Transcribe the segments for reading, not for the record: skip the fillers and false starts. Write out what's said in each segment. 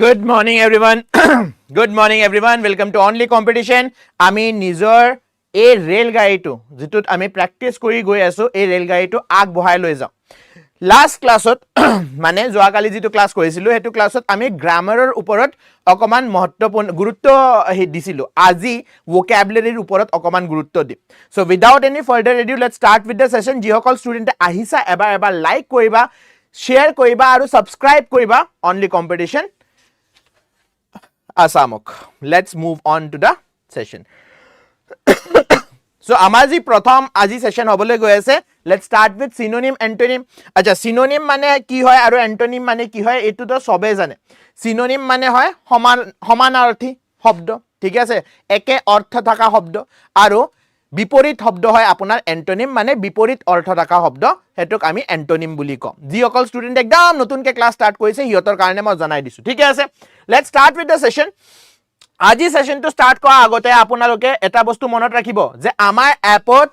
Good morning everyone. Good morning everyone. Welcome to Only Competition. আমি নিজৰ এই rail গাড়ীটো যেটোত আমি প্ৰ্যাকটিস কৰি গৈ আছো এই ৰেল গাড়ীটো আগ বঢ়াই লৈ যাও লাষ্ট ক্লাছত মানে যোৱাকালি যেটো ক্লাস কৰিছিলো হেতু ক্লাছত আমি গ্ৰামাৰৰ ওপৰত অকমান মহত্বপূৰ্ণ গুৰুত্ব দিছিলো আজি vocabularyৰ ওপৰত অকমান গুৰুত্ব দিম so without any further ado let's start with the session যিসকল ষ্টুডেন্টে আহিছা এবাৰ লাইক কৰিবা share কৰিবা আৰু subscribe কৰিবা Only Competition Assamok. Let's move on to the session. So, amazi pratham aji session hobole goy ase. Let's start with synonym, antonym. Acha, synonym mane ki hoy aru antonym mane ki hoy etu to sobe jane. Synonym mane hoy সমানাৰ্থী শব্দ ঠিক আছে একে অৰ্থ থাকা শব্দ আৰু বিপৰীত শব্দ হয় আপোনাৰ এন্টোনিম মানে বিপৰীত অৰ্থ থকা শব্দ হেতুক আমি এন্টোনিম বুলি কম যি অকল ষ্টুডেন্ট একদম নতুনকে ক্লাস স্টার্ট কৰিছে হিয়তৰ কাৰণে মই জনাই দিছো ঠিক আছে let's start with the session আজি সেশনটো স্টাৰ্ট কৰা আগতে আপোনালোকে এটা বস্তু মনত ৰাখিব যে আমাৰ এপত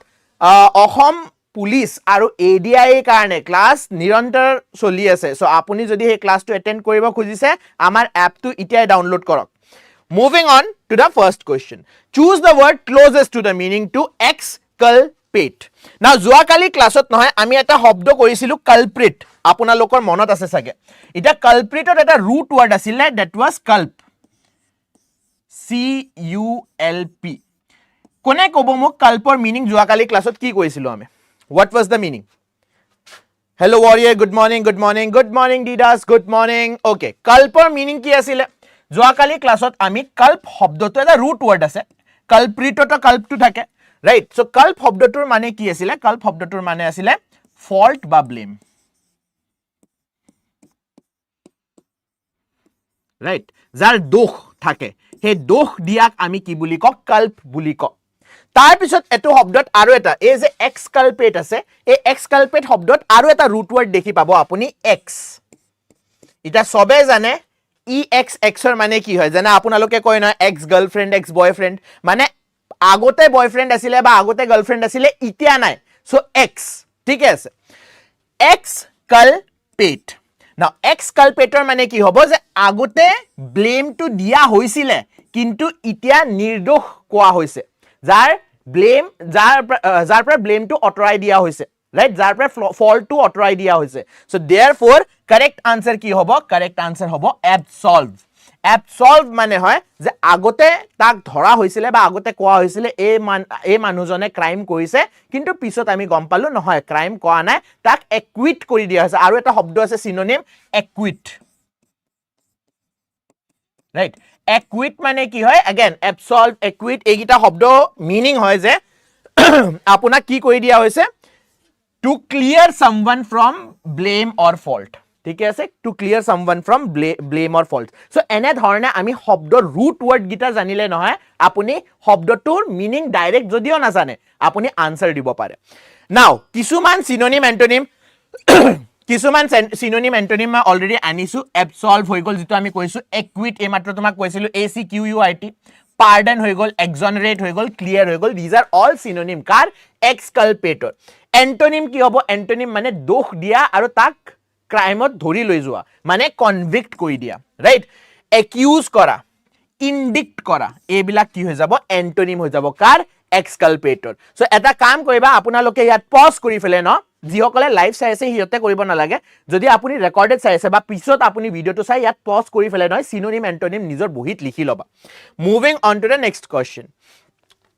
অসম পুলিচ আৰু ADRE কাৰণে ক্লাস নিৰন্তৰ চলি আছে সো আপুনি যদি এই ক্লাসটো এটেন্ড কৰিব খুজিছে আমাৰ এপটো ইতিয়াই ডাউনলোড কৰক Moving on to the first question. Choose the word closest to the meaning to exculpate. Now, যোৱাকালি ক্লাছত নহয় আমি এটা শব্দ কৰিছিলো culprit. আপোনালোকৰ মনত আছে সাগে. এটা culpritৰ এটা root word আছিল that was culp. C U L P. কোনে ক'ব মোক culpৰ meaning যোৱাকালি ক্লাছত কি কৈছিলো আমি? What was the meaning? Hello warrior, good morning, good morning, good morning Didas, good morning. Okay, culpৰ meaning কি আছিল? যোৱাকালি ক্লাছত আমি কাল্প শব্দটো এটা root word আছে কাল্প্ৰিটটো কাল্পটো থাকে ৰাইট সো কাল্প শব্দটোৰ মানে কি আছিল কাল্প শব্দটোৰ মানে আছিল ফল্ট বা ব্লেম ৰাইট যাৰ দোষ থাকে হে দোষ দিয়াক আমি কি বুলি ক কাল্প বুলি ক তাৰ পিছত এটো শব্দত আৰু এটা এই যে এক্সকালপেট আছে এই এক্সকালপেট শব্দত আৰু এটা root word দেখি পাব আপুনি এক্স এটা সবে জানে EXX er মানে কি হয় জানা আপোনালোকে কয় না ex girlfriend ex boyfriend মানে আগতে বয়ফ্রেন্ড আছিল বা আগতে গার্লফ্রেন্ড আছিল ইতিয়া নাই সো X ঠিক আছে exculpate নাও exculpator মানে কি হ'ব যে আগতে ব্লেম টু দিয়া হৈছিল কিন্তু ইতিয়া নিৰ্দোষ কোৱা হৈছে যাৰ ব্লেম যাৰ পৰা ব্লেম টু অটৰাই দিয়া হৈছে right jar par fault to otrai dia hoise so therefore correct answer ki hobo correct answer hobo absolve mane hoy je agote tak dhora hoisile ba agote koa hoisile e manujone crime korise kintu pisot ami gom palu nohoy crime koa nai tak acquit kori dia hoise aru eta shobdo ase synonym acquit right acquit mane ki hoy again absolve acquit egita shobdo meaning hoy je apuna ki kori dia hoise to clear someone from blame or fault ঠিক আছে to clear someone from blame or fault so ene dhorne ami শব্দৰ root word gita জানিলে নহয় আপুনি শব্দটোৰ meaning direct যদিও না জানে আপুনি answer দিব পাৰে now কিছুমান synonym antonym কিছুমান synonym antonym মই already আনিছো absolve হৈ গল যেটো আমি কৈছো acquit এই মাত্ৰ তোমাক কৈছিলো ACQUIT pardon হৈ গল exonerate হৈ গল clear হৈ গল these are all synonym car exculpator antonym কি হ'ব antonym মানে দোষ দিয়া আৰু তাক ক্ৰাইমত ধৰি লৈ যোৱা মানে কনভিক্ট কৰি দিয়া ৰাইট একিউজ কৰা ইন্ডিক্ট কৰা এইবিলাক কি হৈ যাব antonym হৈ যাব কাৰ exculpator সো এটা কাম কৰিবা আপোনালোকে ইয়াত পজ কৰি ফেলে ন যিসকলে লাইভ চাই আছে হিয়তে কৰিব নালাগে যদি আপুনি ৰেকৰ্ডেড চাই আছে বা পিছত আপুনি ভিডিওটো চাই ইয়াত পজ কৰি ফেলে নহয় synonym antonym নিজৰ বহিত লিখি লবা moving on to the next question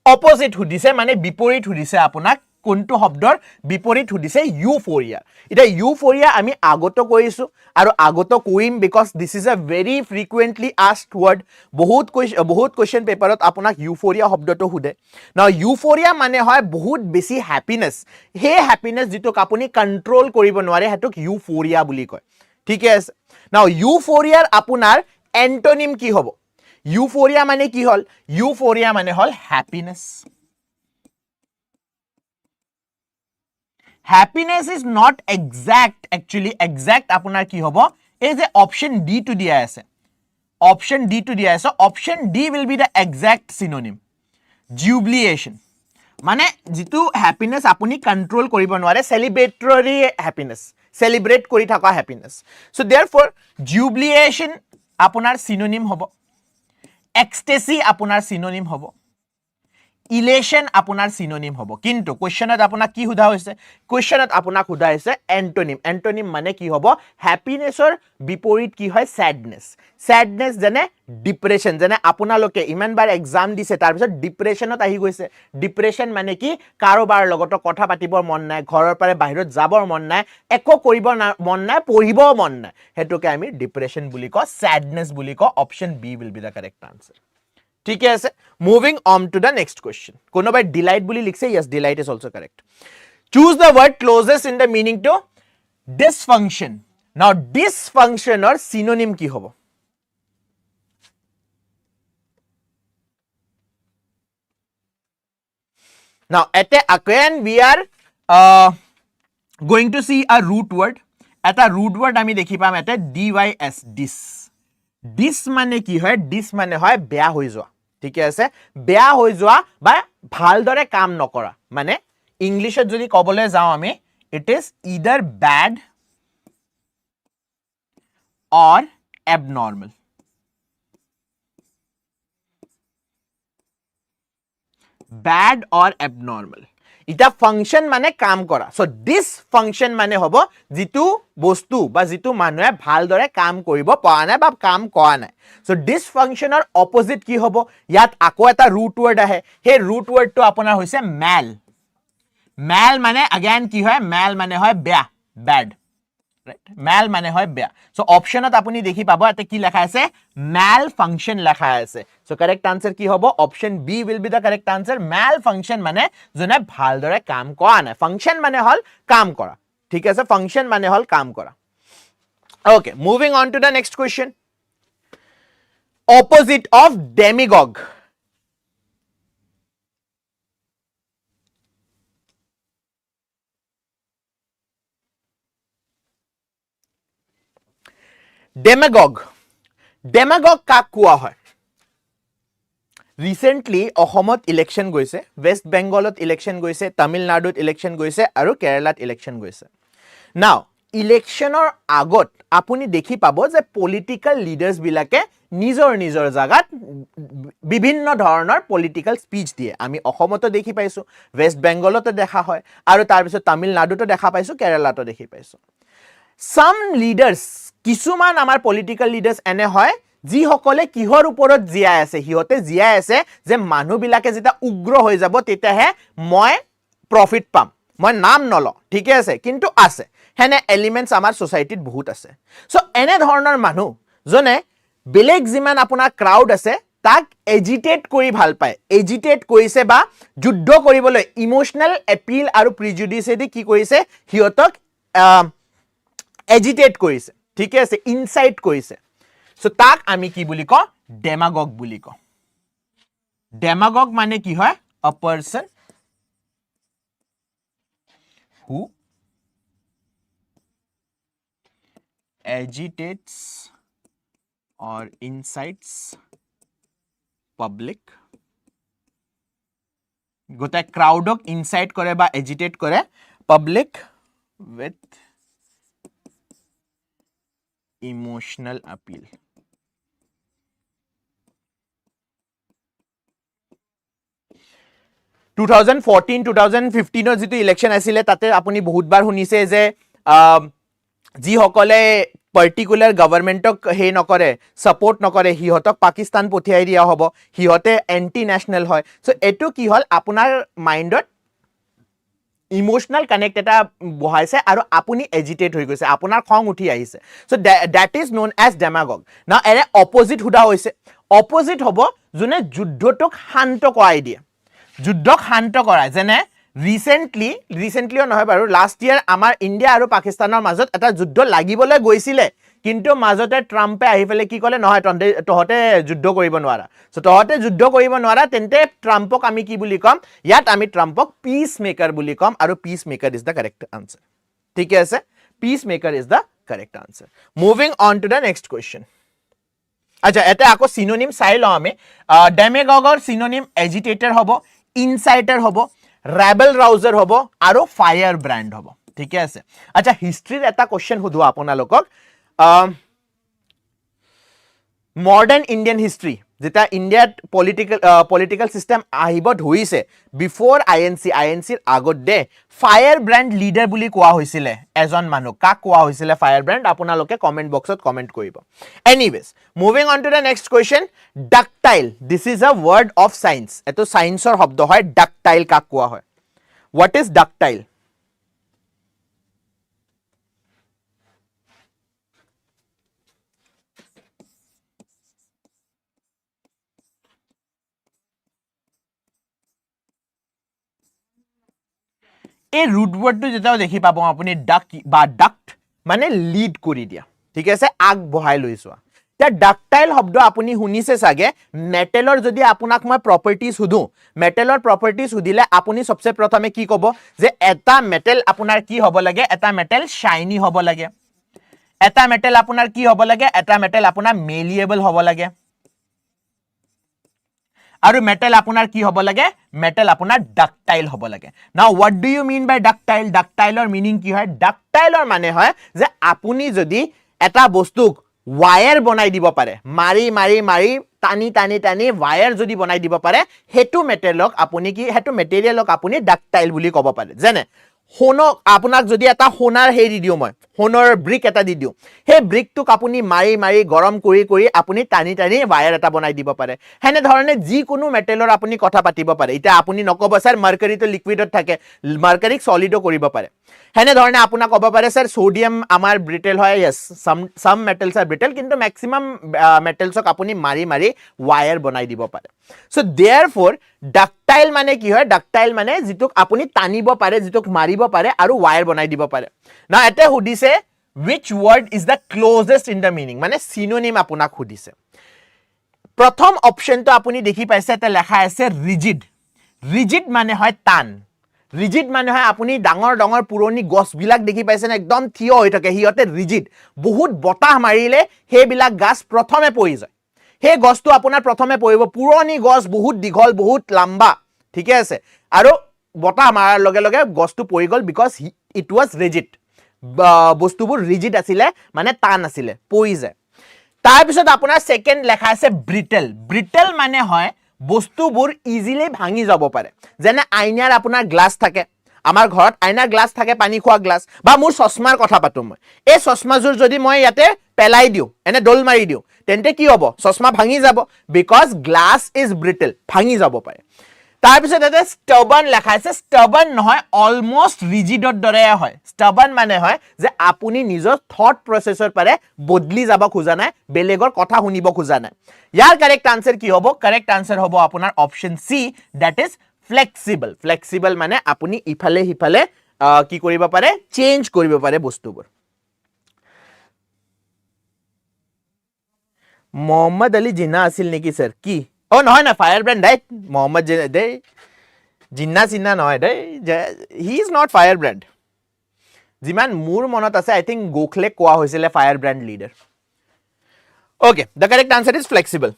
opposite হুদিছে মানে বিপৰীত হুদিছে আপোনাক কোনটো শব্দৰ বিপৰীত হুদিছে ইউফোৰিয়া এটা ইউফোৰিয়া আমি আগত কৈছো আৰু আগত কইম because this is a very frequently asked word বহুত কোৱেশ্চন পেপাৰত আপোনাক ইউফোৰিয়া শব্দটো হুদে নাও ইউফোৰিয়া মানে হয় বহুত বেছি হ্যাপিনেস হে হ্যাপিনেস যেটো আপুনি কন্ট্ৰোল কৰিব নোৱাৰে হেতুক ইউফোৰিয়া বুলি কয় ঠিক আছে নাও ইউফোৰিয়াৰ আপোনাৰ এন্টোনিম কি হ'ব ইউফোৰিয়া মানে কি হল ইউফোৰিয়া মানে হল happiness Happiness is not exact actually exact আপোনাৰ কি হ'ব এই যে option D to দিয়া আছে option D to দিয়া আছে option D will be the exact synonym jubilation মানে যেটো happiness আপুনি কন্ট্ৰোল কৰিব নোৱাৰে celebratory happiness celebrate কৰি থকা happiness so therefore jubilation আপোনাৰ synonym হ'ব ecstasy আপোনাৰ synonym হ'ব elation আপোনাৰ synonym হ'ব কিন্তু কোৱেশ্চনত আপোনাক কি সোধা হৈছে কোৱেশ্চনত আপোনাক সোধা হৈছে antonym মানে কি হ'ব হ্যাপিনেছৰ বিপৰীত কি হয় sadness যেনে ডিপ্ৰেছন যেনে আপোনালোকে ইমান বাৰ এক্সাম দিছে তাৰ পিছত ডিপ্ৰেছনত আহি গৈছে ডিপ্ৰেছন মানে কি কাৰোবাৰ লগত কথা পাতিবৰ মন নাই ঘৰৰ পৰা বাহিৰত যাবৰ মন নাই একো কৰিব মন নাই পঢ়িব মন নাই হেতুকে আমি ডিপ্ৰেছন বুলি কওঁ sadness বুলি কওঁ option B will be the correct answer ঠিক আছে moving on to the next question কোনোবাই delight বুলি লিখছে yes delight is also correct choose the word closest in the meaning to dysfunction now dysfunction or synonym কি হ'ব now again we are going to see a root word এটা root word আমি দেখি পাম এটা dys dis মানে কি হয় dis মানে হয় বেয়া হৈ যোৱা ঠিক আছে বেয়া হৈ যোৱা বা ভালদৰে কাম নকৰা মানে ইংলিশত যদি কবলৈ যাও আমি it is either bad or abnormal bad or abnormal এটা ফাংশন মানে কাম কৰা সো দিস ফাংশন মানে হ'ব যেটো বস্তু বা যেটো মানুহে ভালদৰে কাম কৰিব পৰা নাই বা কাম কৰা নাই সো দিস ফাংশনৰ অপোজিট কি হ'ব ইয়াত আকৌ এটা ৰুট ওয়াৰ্ড আহে হে ৰুট ওয়াৰ্ডটো আপোনাৰ হৈছে mal মানে again কি হয় mal মানে হয় বেয়া bad right mal মানে হয় বেয়া সো অপশনত আপুনি দেখি পাব এতে কি লেখা আছে malfunction লেখা আছে সো কারেক্ট আনসার কি হ'ব option B will be the correct answer malfunction মানে জনে ভালদৰে কাম কৰা নাই ফাংশন মানে হল কাম কৰা ঠিক আছে ফাংশন মানে হল কাম কৰা okay moving on to the next question opposite of demagogue demagogue কাক কোৱা হয় ৰিসেন্টলি অসমত ইলেকশন গৈছে ওয়েস্ট বেঙ্গলত ইলেকশন গৈছে তামিলনাডুত ইলেকশন গৈছে আৰু কেৰালাত ইলেকশন গৈছে নাও ইলেকশনৰ আগত আপুনি দেখি পাব যে পলিটিক্যাল লিডাৰ্স বিলাকে নিজৰ জাগাত বিভিন্ন ধৰণৰ পলিটিক্যাল স্পিচ দিয়ে আমি অসমতো দেখি পাইছো ওয়েস্ট বেঙ্গলতো দেখা হয় আৰু তাৰ পিছত তামিলনাডুতো দেখা পাইছো কেৰালাতো দেখি পাইছো some leaders কিছুমান আমাৰ পলিটিক্যাল লিডাৰ্স এনে হয় যি সকলে কিহৰ ওপৰত জিয়াই আছে হিহতে জিয়াই আছে যে মানুহ বিলাকে যেটা উগ্ৰ হৈ যাব তেতিয়াহে মই প্ৰফিট পাম মই নাম নল ঠিক আছে কিন্তু আছে হেনে এলিমেন্টস আমাৰ সোসাইটিত বহুত আছে সো এনে ধৰণৰ মানুহ জনে বেলেগ যিমান আপোনাৰ ক্ৰাউড আছে তাক এজিটেট কৰি ভাল পায় এজিটেট কৰিছে বা যুদ্ধ কৰিবলৈ ইমোশনাল এপিল আৰু প্ৰিজুডিসেদি কি কৰিছে হিহতক এজিটেট কৰিছে ঠিক আছে ইনসাইট কৰিছে সো তাক আমি কি বুলি কওঁ ডেমাগগ বুলি কওঁ ডেমাগগ মানে কি হয় a person who agitates or incites public গোটা ক্রাউডক ইনসাইট কৰে বা এজিটেট কৰে public with emotional appeal 2014-2015 যেটো ইলেকশন আছিলে তাতে আপুনি বহুতবাৰ শুনিছে যে যি সকলে পাৰ্টিকুলাৰ গভৰ্নমেন্টক হে নকৰে সাপোৰ্ট নকৰে হিহতক পাকিস্তান পঠিয়াই দিয়া হ'ব হিহতে এন্টি ন্যাশনাল হয় সো এটো কি হল আপোনাৰ মাইন্ডত ইমোশনাল কানেক্ট এটা বহাইছে আৰু আপুনি এজিটেট হৈ গৈছে আপোনাৰ খং উঠি আহিছে so that is known as demagogue না এৰে অপোজিট হুদা হৈছে অপোজিট হ'ব জনে যুদ্ধটোক শান্ত কৰাই দিয়ে যুদ্ধক শান্ত কৰাই যেনে ৰিসেন্টলিও নহয় বাৰু লাষ্ট ইয়াৰ আমাৰ ইন্ডিয়া আৰু পাকিস্তানৰ মাজত এটা যুদ্ধ লাগিবলৈ গৈছিলে কিন্তু মাজতে ট্ৰাম্পে আহি ফেলে কি কলে নহয় তহতে যুদ্ধ কৰিব নোৱাৰা সো তহতে যুদ্ধ কৰিব নোৱাৰা তেন্তে ট্ৰাম্পক আমি কি বুলি কম ইয়াত আমি ট্ৰাম্পক পিস মেকাৰ বুলি কম আৰু piece maker is the correct answer ঠিক আছে piece maker is the correct answer moving on to the next question আচ্ছা এটা আকৌ সিনোনিম চাই লও আমি ডেমাগগৰ সিনোনিম এজিটেটৰ হ'ব ইনসাইটাৰ হ'ব rebel rouser hobo aro fire brand hobo ঠিক আছে আচ্ছা হিষ্ট্ৰিৰ এটা কোশ্চেন হুদু আপোনালোকক মডাৰ্ণ ইণ্ডিয়ান হিষ্ট্ৰী যেতিয়া ইণ্ডিয়াত পলিটিকেল চিষ্টেম আহিব ধৰিছে বিফৰ আইএনচিৰ আগত দে ফায়াৰ ব্ৰেণ্ড লিডাৰ বুলি কোৱা হৈছিলে এজন মানুহ কাক কোৱা হৈছিলে ফায়াৰ ব্ৰেণ্ড আপোনালোকে কমেণ্ট বক্সত কমেণ্ট কৰিব anyways moving on to the next question ductile this is a word of science এইটো চায়েন্সৰ শব্দ হয় ডাকটাইল কাক কোৱা হয় হোৱাট ইজ ডাকটাইল এই root word to যেটাও দেখি পাবো আপুনি ডাক বা ডাক্ট মানে লিড কৰি দিয়া ঠিক আছে আগ বহাই লৈছোৱা তা ডাকটাইল শব্দ আপুনি শুনিছে সাগে মেটেলৰ যদি আপোনাক মই প্ৰপাৰ্টিজ হুদু মেটেলৰ প্ৰপাৰ্টিজ হুদিলে আপুনি সবচে প্ৰথমে কি কব যে এটা মেটেল আপোনাৰ কি হ'ব লাগে এটা মেটেল শাইনি হ'ব লাগে এটা মেটেল আপোনাৰ কি হ'ব লাগে এটা মেটেল আপোনাৰ মেলিয়েবল হ'ব লাগে আৰু মেটেল আপোনাৰ কি হ'ব লাগে মেটেল আপোনাৰ ডাকটাইল হ'ব লাগে নাও what do you mean by ductile ডাকটাইলৰ মিনিং কি হয় ডাকটাইলৰ মানে হয় যে আপুনি যদি এটা বস্তুক ওয়্যাৰ বনাই দিব পাৰে মাৰি মাৰি মাৰি টানি টানি টানি ওয়্যাৰ যদি বনাই দিব পাৰে হেতু মেটেলক আপুনি কি হেতু মেটেৰিয়েলক আপুনি ডাকটাইল বুলি ক'ব পাৰে যেনে সোণক আপোনাক যদি এটা সোণাৰ হেৰি দিও মই সোণৰ ব্ৰিক এটা দি দিও হে ব্ৰিকটোক আপুনি মাৰি মাৰি গৰম কৰি কৰি আপুনি টানি টানি ওয়্যাৰ এটা বনাই দিব পাৰে হেনে ধৰণে যি কোনো মেটেলৰ আপুনি কথা পাতিব পাৰে এটা আপুনি নকব স্যাৰ মাৰ্কাৰীটো লিকুইডত থাকে মাৰ্কাৰীক সলিডো কৰিব পাৰে হেনে ধৰণে আপোনাক ক'ব পাৰে স্যাৰ সোডিয়াম আমাৰ ব্ৰিটেল হয় yes some metals are brittle কিন্তু ম্যাক্সিমাম মেটেলছক আপুনি মাৰি মাৰি ওয়্যাৰ বনাই দিব পাৰে সো therefore ডাকটাইল মানে কি হয় ডাকটাইল মানে যিটোক আপুনি টানিব পাৰে যিটোক মাৰিব পাৰে আৰু ওয়্যাৰ বনাই দিব পাৰে না এতে হুদিছে which word is the closest in the meaning মানে synonym আপোনাক হুদিছে প্ৰথম অপশনটো আপুনি দেখি পাইছে এটা লেখা আছে rigid rigid মানে হয় টান rigid মানে হয় আপুনি ডাঙৰ ডাঙৰ পুৰণি গছ বিলাক দেখি পাইছে না একদম থিয় হৈ থাকে হিয়তে rigid বহুত বতাহ মাৰিলে হে বিলাক গাছ প্ৰথমে পৰি যায় হে গছটো আপোনাৰ প্ৰথমে পৰিব পুৰণি গছ বহুত দীঘল বহুত লম্বা ঠিক আছে আৰু বতাহ মাৰাৰ লগে লগে গছটো পৰি গল বিকজ ইট ওয়াজ rigid বস্তুবোৰ rigid আছিলে মানে টান আছিলে পৰি যায় তাৰ পিছত আপোনাৰ সেকেন্ড লেখা আছে brittle brittle মানে হয় বস্তুবোৰ ইজিলি ভাঙি যাব পাৰে যেনে আইনাৰ আপোনাৰ গ্লাস থাকে আমাৰ ঘৰত আইনাৰ গ্লাস থাকে পানী খোৱা গ্লাস বা মোৰ চশমাৰ কথা পাতো মই এই চশমাজুৰ যদি মই ইয়াতে পেলাই দিও এনে ডল মাৰি দিও তেন্তে কি হ'ব চশমা ভাঙি যাব বিকজ গ্লাস ইজ brittle ভাঙি যাব পাৰে তাৰ পিছত এটা stubborn লেখা আছে stubborn নহয় অলমোস্ট ৰিজিডৰ দৰে হয় stubborn মানে হয় যে আপুনি নিজৰ থট প্ৰসেসৰ পাৰে বদলি যাব খোজা নাই বেলেগৰ কথা শুনিব খোজা নাই ইয়াৰ কাৰেক্ট আনসাৰ কি হ'ব কাৰেক্ট আনসাৰ হ'ব আপোনাৰ option see that is flexible flexible মানে আপুনি ইফালে হিফালে কি কৰিব পাৰে চেঞ্জ কৰিব পাৰে বস্তুবোৰ মোহাম্মদ আলী জিন্না আছিল নেকি স্যার কি ও নহয় না fire brand right Mohammad Jinnah চিন্না নহয় দে he is not fire brand যিমান মোৰ মনত আছে আই থিংক গোখলে কোৱা হৈছিলে fire brand leader okay the correct answer is flexible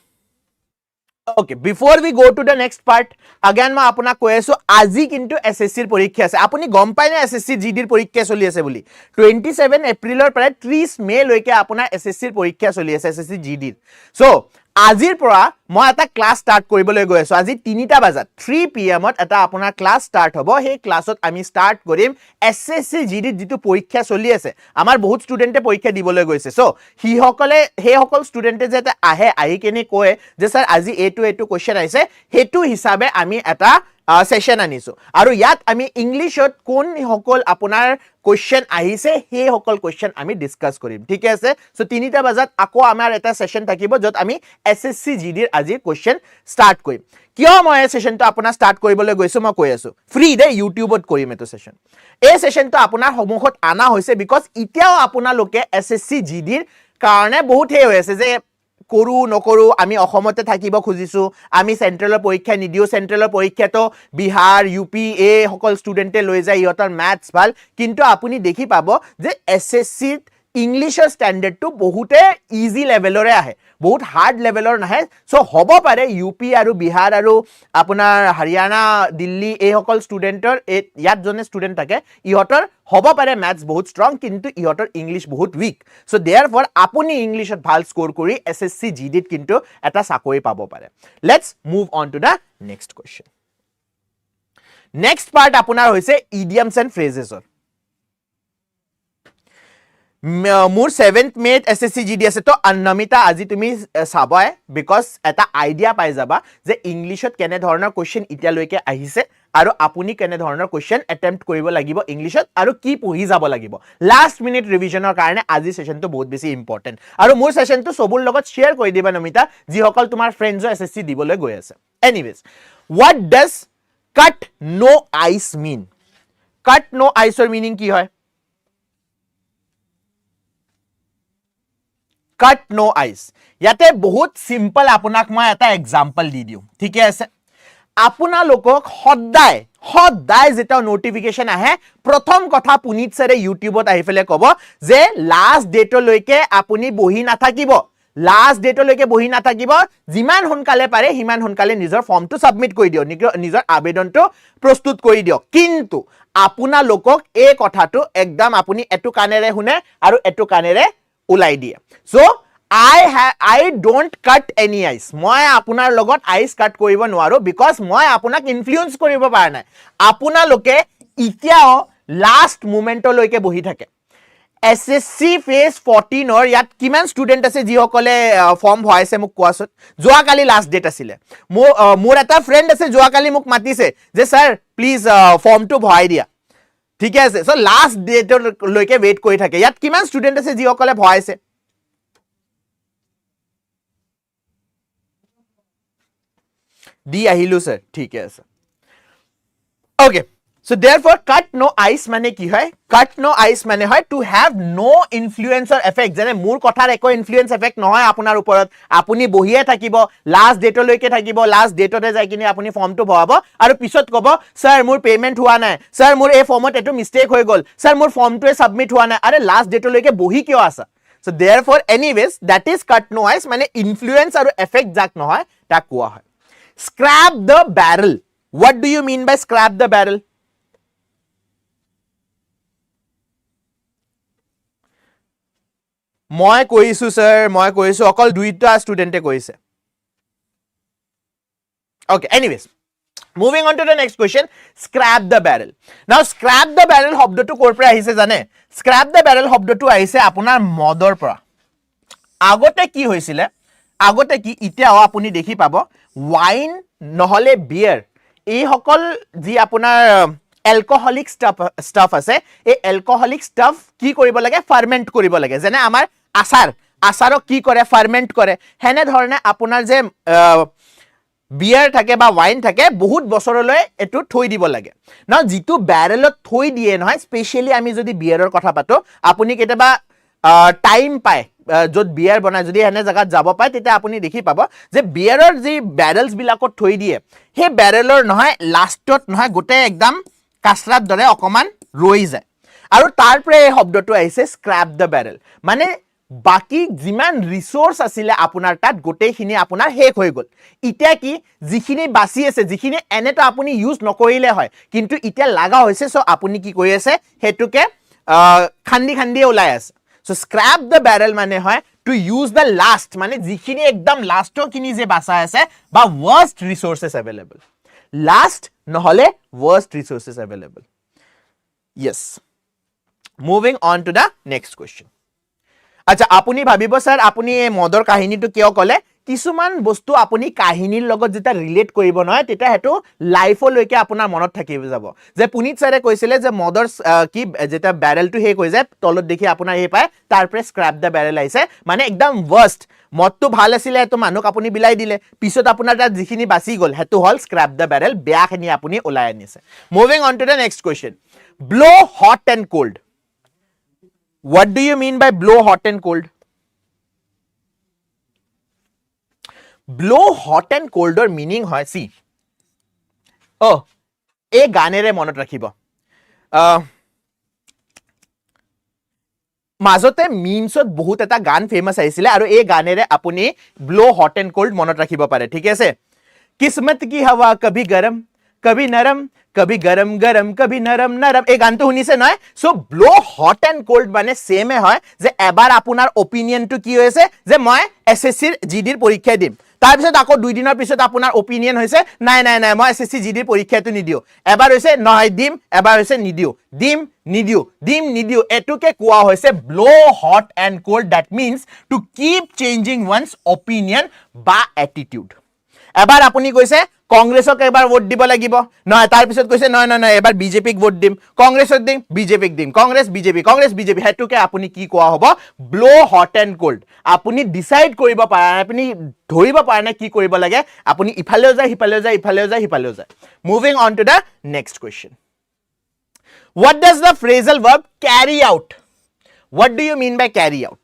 Okay, before we go to the next part, again ma apuna কৈ আছো আজি কিন্তু এসএসসিৰ পৰীক্ষা আছে আপুনি গম পাই না এসএসসি জিডিৰ পৰীক্ষা চলি আছে বুলি 27 এপ্ৰিলৰ পৰা 30 মে লৈকে আপোনাৰ এসএসসিৰ পৰীক্ষা চলি আছে এসএসসি জিডিৰ সো আজিৰ পৰা মই এটা ক্লাস স্টাৰ্ট কৰিবলৈ গৈ আছো আজি 3টা বজাত 3 pm ত এটা আপোনাৰ ক্লাস স্টাৰ্ট হ'ব সেই ক্লাছত আমি স্টাৰ্ট কৰিম এসএসসি জিডিৰ যেটো পৰীক্ষা চলি আছে আমাৰ বহুত ষ্টুডেন্টে পৰীক্ষা দিবলৈ গৈছে সো হি সকলে হে সকল ষ্টুডেন্টে যেতে আহে আহি কেনে কয় যে স্যাৰ আজি এটো কোৱেশ্চন আহিছে হেতু হিচাপে আমি এটা সেশন আনিছো আৰু ইয়াত আমি ইংলিশত কোন সকল আপোনাৰ কোৱেশ্চন আহিছে হে সকল কোৱেশ্চন আমি ডিসকাস কৰিম ঠিক আছে সো 3টা বজাত আকৌ আমাৰ এটা সেশন থাকিব যত আমি এসএসসি জিডিৰ আজি কোৱেশ্চন স্টাৰ্ট কৰিম কিয় মই এই সেশনটো আপোনাৰ স্টাৰ্ট কৰিবলৈ গৈছো মই কৈ আছো ফ্ৰী দে ইউটিউবত কৰিম এটো সেশন এই সেশনটো আপোনাৰ সমুখত আনা হৈছে বিকজ ইতিয়াও আপোনালোকে এসএসসি জিডিৰ কাৰণে বহুত হে হৈ আছে যে কৰো নকৰো আমি অসমতে থাকিব খুজিছো আমি সেন্ট্ৰেলৰ পৰীক্ষা নিদিও সেন্ট্ৰেলৰ পৰীক্ষাটো বিহাৰ ইউপি সকল ষ্টুডেন্টে লৈ যায় ইহতৰ ম্যাথছ ভাল কিন্তু আপুনি দেখি পাব যে এসএসসি ইংলিছৰ ষ্টেণ্ডাৰ্ডটো বহুতে ইজি লেভেলৰে আহে বহুত হাৰ্ড লেভেলৰ নাহে সো হ'ব পাৰে ইউপি আৰু বিহাৰ আৰু আপোনাৰ হাৰিয়ানা দিল্লী এই সকল ষ্টুডেণ্টৰ ইয়াত জনে ষ্টুডেণ্ট থাকে ইহঁতৰ হ'ব পাৰে মেথছ বহুত ষ্ট্ৰং কিন্তু ইহঁতৰ ইংলিছ বহুত উইক সো দেয়াৰফৰ আপুনি ইংলিছত ভাল স্ক'ৰ কৰি এছএছচি জিডিত কিন্তু এটা চাকৰি পাব পাৰে let's move on to the next question next part আপোনাৰ হৈছে ইডিয়মছ এণ্ড ফ্ৰেজেছৰ মোৰ 7th মেত এছএছচি জিডি আছে তো নমিতা আজি তুমি চাবাই বিকজ এটা আইডিয়া পাই যাবা যে ইংলিছত কেনে ধৰণৰ কোৱেশ্চন ইতিয়ালৈকে আহিছে আৰু আপুনি কেনে ধৰণৰ কোৱেশ্চন এটেম্প্ট কৰিব লাগিব ইংলিছত আৰু কি পঢ়ি যাব লাগিব লাষ্ট মিনিট ৰিভিজনৰ কাৰণে আজি সেশনটো বহুত বেছি ইম্পৰ্টেন্ট আৰু মোৰ সেশনটো সবৰ লগত শেয়াৰ কৰি দিবা নমিতা যিসকল তোমাৰ ফ্ৰেণ্ডছ এছএছচি দিবলৈ গৈ আছে anyways what does cut no ice mean cut no ice or meaning কি হয় cut no ice ইয়াতে বহুত সিম্পল আপোনাক মই এটা এক্সাম্পল দি দিও ঠিক আছে আপোনালোকক সদায় যেটা নোটিফিকেশন আহে প্ৰথম কথা পুনিত স্যাৰে ইউটিউবত আহি ফেলে কব যে লাষ্ট ডেটলৈকে আপুনি বহি নাথাকিব লাষ্ট ডেটলৈকে বহি নাথাকিব যিমান সোনকালে পাৰে হিমান সোনকালে নিজৰ ফৰ্মটো সাবমিট কৰি দিও নিজৰ আবেদনটো প্ৰস্তুত কৰি দিও কিন্তু আপোনালোকক এই কথাটো একদম আপুনি এটু কানেৰে শুনে আৰু এটু কানেৰে উলাই দিয়ে so I don't cut any ice মই আপোনাৰ লগত আইস কাট কৰিব নোৱাৰো বিকজ মই আপোনাক ইনফ্লুয়েন্স কৰিব পৰা নাই আপোনালোকে ইতিয়াও লাষ্ট মোমেন্টলৈকে বহি থাকে এছএছচি ফেজ 14 অৰ ইয়াত কিমান ষ্টুডেন্ট আছে যিসকলে ফৰ্ম ভৰাইছে মোক কোৱাছত যোৱাকালি লাষ্ট ডেট আছিলে মোৰ এটা ফ্ৰেণ্ড আছে যোৱাকালি মোক মাতিছে যে স্যাৰ প্লিজ ফৰ্মটো ভৰাই দিয়া ঠিক আছে সো লাষ্ট ডেটলৈকে ওয়েট কৰি থাকে ইয়াত কিমান ষ্টুডেন্ট আছে যিসকলে ভৰাইছে দি আহিলো স্যাৰ ঠিক আছে okay so therefore cut no ice মানে কি হয় cut no ice মানে হয় to have no influence or effect যেনে মোৰ কথাৰ একো ইনফ্লুয়েন্স এফেক্ট নহয় আপোনাৰ ওপৰত আপুনি বহিয়ে থাকিব লাষ্ট ডেটলৈকে থাকিব লাষ্ট ডেটতে যাই কিনে আপুনি ফৰ্মটো ভৰাব আৰু পিছত ক'ব স্যাৰ মোৰ পেমেন্ট হোৱা নাই স্যাৰ মোৰ এই ফৰ্মত এটো মিস্টেক হৈ গল স্যাৰ মোৰ ফৰ্মটোৱে সাবমিট হোৱা নাই আৰে লাষ্ট ডেটলৈকে বহি কিয় আছা so therefore anyways that is cut no ice মানে ইনফ্লুয়েন্স আৰু এফেক্ট যাক নহয় তাক কোৱা হয় scrap the barrel what do you mean by scrap the barrel মই কৈছো স্যাৰ মই কৈছো অকল দুইটা ষ্টুডেন্টে কৈছে okay anyways moving on to the next question scrap the barrel now scrap the barrel শব্দটো কৰ পৰা আহিছে জানে scrap the barrel শব্দটো আহিছে আপোনাৰ মদৰ পৰা আগতে কি হৈছিল আগতে কি ইতিয়াও আপুনি দেখি পাব wine নহলে beer এই সকল যি আপোনাৰ alcoholic stuff আছে এই alcoholic stuff কি কৰিব লাগে ফাৰ্মেন্ট কৰিব লাগে যেনে আমাৰ আচাৰক কি কৰে ফাৰ্মেন্ট কৰে হেনে ধৰণে আপোনাৰ যে বিয়াৰ থাকে বা ওয়াইন থাকে বহুত বছৰলৈ এটো থৈ দিব লাগে না যিটো ব্যাৰেলত থৈ দিয়ে নহয় স্পেশালি আমি যদি বিয়াৰৰ কথা পাতো আপুনি কেতিয়াবা টাইম পায় যত বিয়াৰ বনাই যদি এনে জায়গাত যাব পায় তেতিয়া আপুনি দেখি পাব যে বিয়াৰৰ যি ব্যাৰেলস বিলাকত থৈ দিয়ে হে ব্যাৰেলৰ নহয় লাষ্টত নহয় গোটে একদম কাছৰাত দৰে অকমান ৰৈ যায় আৰু তাৰ পৰা এই শব্দটো আহিছে স্ক্ৰ্যাপ দ্য ব্যাৰেল মানে বাকি যিমান ৰিসোৰ্স আছিল আপোনাৰ তাত গোটেইখিনি আপোনাৰ হেক হৈ গল ইতিয়া কি যিখিনি বাছি আছে যিখিনি এনেটো আপুনি ইউজ নকৰিলে হয় কিন্তু ইতিয়া লাগা হৈছে সো আপুনি কি কৰি আছে হেতুকে খান্দি ওলাই আছে সো স্ক্ৰ্যাপ দ্য ব্যাৰেল মানে হয় টু ইউজ দ্য লাষ্ট মানে যিখিনি একদম লাষ্টৰ কিনি যে বাছা আছে বা ওয়াৰ্স্ট ৰিসোৰ্সেস अवेलेबल লাষ্ট নহলে ওয়াৰ্স্ট ৰিসোৰ্সেস available yes moving on to the next question আচ্ছা আপুনি ভাবিব স্যার আপুনি এই মদৰ কাহিনীটো কিয় কলে কিছুমান বস্তু আপুনি কাহিনীৰ লগত যেটা ৰিলেট কৰিব নহয় তেটা হেতু লাইফলৈকে আপোনাৰ মনত থাকিব যাব যে পুনিত স্যাৰে কৈছিলে যে মদৰ কি যেটা ব্যাৰেলটো হে কৈ যায় তলত দেখি আপোনাৰ হে পায় তাৰ পৰা স্ক্ৰ্যাপ দ্য ব্যাৰেল আইছে মানে একদম ওয়াৰ্স্ট মদটো ভাল আছিল এটো মানুক আপুনি বিলাই দিলে পিছত আপোনাৰ তাত যিখিনি বাছি গল হেতু হল স্ক্ৰ্যাপ দ্য ব্যাৰেল বেয়াখিনি আপুনি ওলাই আনিছে moving on to the next question blow hot and cold What do you mean by blow hot and cold? Blow hot and cold or meaning hoy see. Oh, a ganere monot rakhibo. মাজতে মিমছত বহুত এটা গান famous আহিছিলে আৰু এই গানেৰে আপুনি blow hot and cold মনত ৰাখিব পাৰে ঠিক আছে কিসমত কি হাৱা কভি গৰম कभी नरम कभी गरम गरम कभी नरम नरम এই গানটো শুনিছে নহয় so blow hot and cold মানে সেম হয় যে এবাৰ আপোনাৰ অপিনিয়নটো কি হৈছে যে মই এসএসসিৰ জিডিৰ পৰীক্ষা দিম তাৰ পিছত আকৌ দুই দিনৰ পিছত আপোনাৰ অপিনিয়ন হৈছে নাই নাই নাই মই এসএসসি জিডিৰ পৰীক্ষাটো নিদিও এবাৰ হৈছে নহয় দিম এবাৰ হৈছে নিদিও দিম নিদিও এটুকে কোৱা হৈছে blow hot and cold that means to keep changing one's opinion বা অ্যাটিটিউড এবাৰ আপুনি কৈছে কংগ্ৰেছক এবাৰ ভোট দিব লাগিব নহয় তাৰ পিছত কৈছে নহয় নহয় এবাৰ বিজেপিক ভোট দিম কংগ্ৰেছক দিম বিজেপিক দিম কংগ্ৰেছ বিজেপি হেতুকে আপুনি কি কোৱা হ'ব ব্লো হট এন্ড কোল্ড আপুনি ডিসাইড কৰিব পাৰে আপুনি ধৰিব পাৰে না কি কৰিব লাগে আপুনি ইফালেও যায় হিফালেও যায় moving on to the next question what does the phrasal verb carry out what do you mean by carry out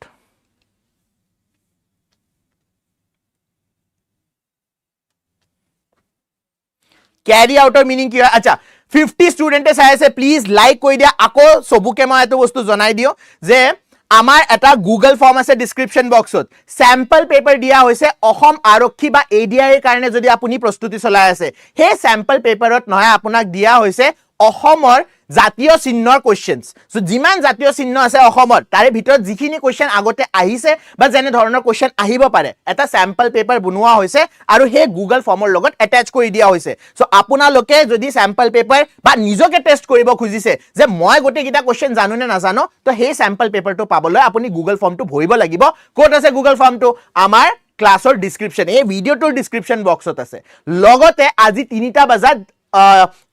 carry out or meaning কি হয় আচ্ছা 50 স্টুডেন্টে চাই আছে প্লিজ লাইক কৰি দিয়া আকৌ সবুকে মই এটো বস্তু জনাই দিও যে আমাৰ এটা গুগল ফৰ্ম আছে ডেসক্ৰিপচন বক্সত স্যাম্পল পেপাৰ দিয়া হৈছে অসম আৰক্ষী বা ADRE এৰ কাৰণে যদি আপুনি প্ৰস্তুতি চলাই আছে হে স্যাম্পল পেপাৰত নহয় আপোনাক দিয়া হৈছে অসমৰ জাতীয় চিহ্নৰ কোৱেশ্চনস সো জিমান জাতীয় চিহ্ন আছে অসমৰ তাৰে ভিতৰত যিখিনি কোৱেশ্চন আগতে আহিছে বা যেনে ধৰণৰ কোৱেশ্চন আহিব পাৰে এটা স্যাম্পল পেপাৰ বনোৱা হৈছে আৰু হে গুগল ফৰ্মৰ লগত এটাচ কৰি দিয়া হৈছে সো আপোনালোকে যদি স্যাম্পল পেপাৰ বা নিজকে টেস্ট কৰিব খুজিছে যে মই গটে কিটা কোৱেশ্চন জানো নে নাজানো তো হে স্যাম্পল পেপাৰটো পাবলৈ আপুনি গুগল ফৰ্মটো ভৰিব লাগিব কোড আছে গুগল ফৰ্মটো আমাৰ ক্লাছৰ ডেসক্ৰিপচন এই ভিডিওটোৰ ডেসক্ৰিপচন বক্সত আছে লগতে আজি 3টা বজাত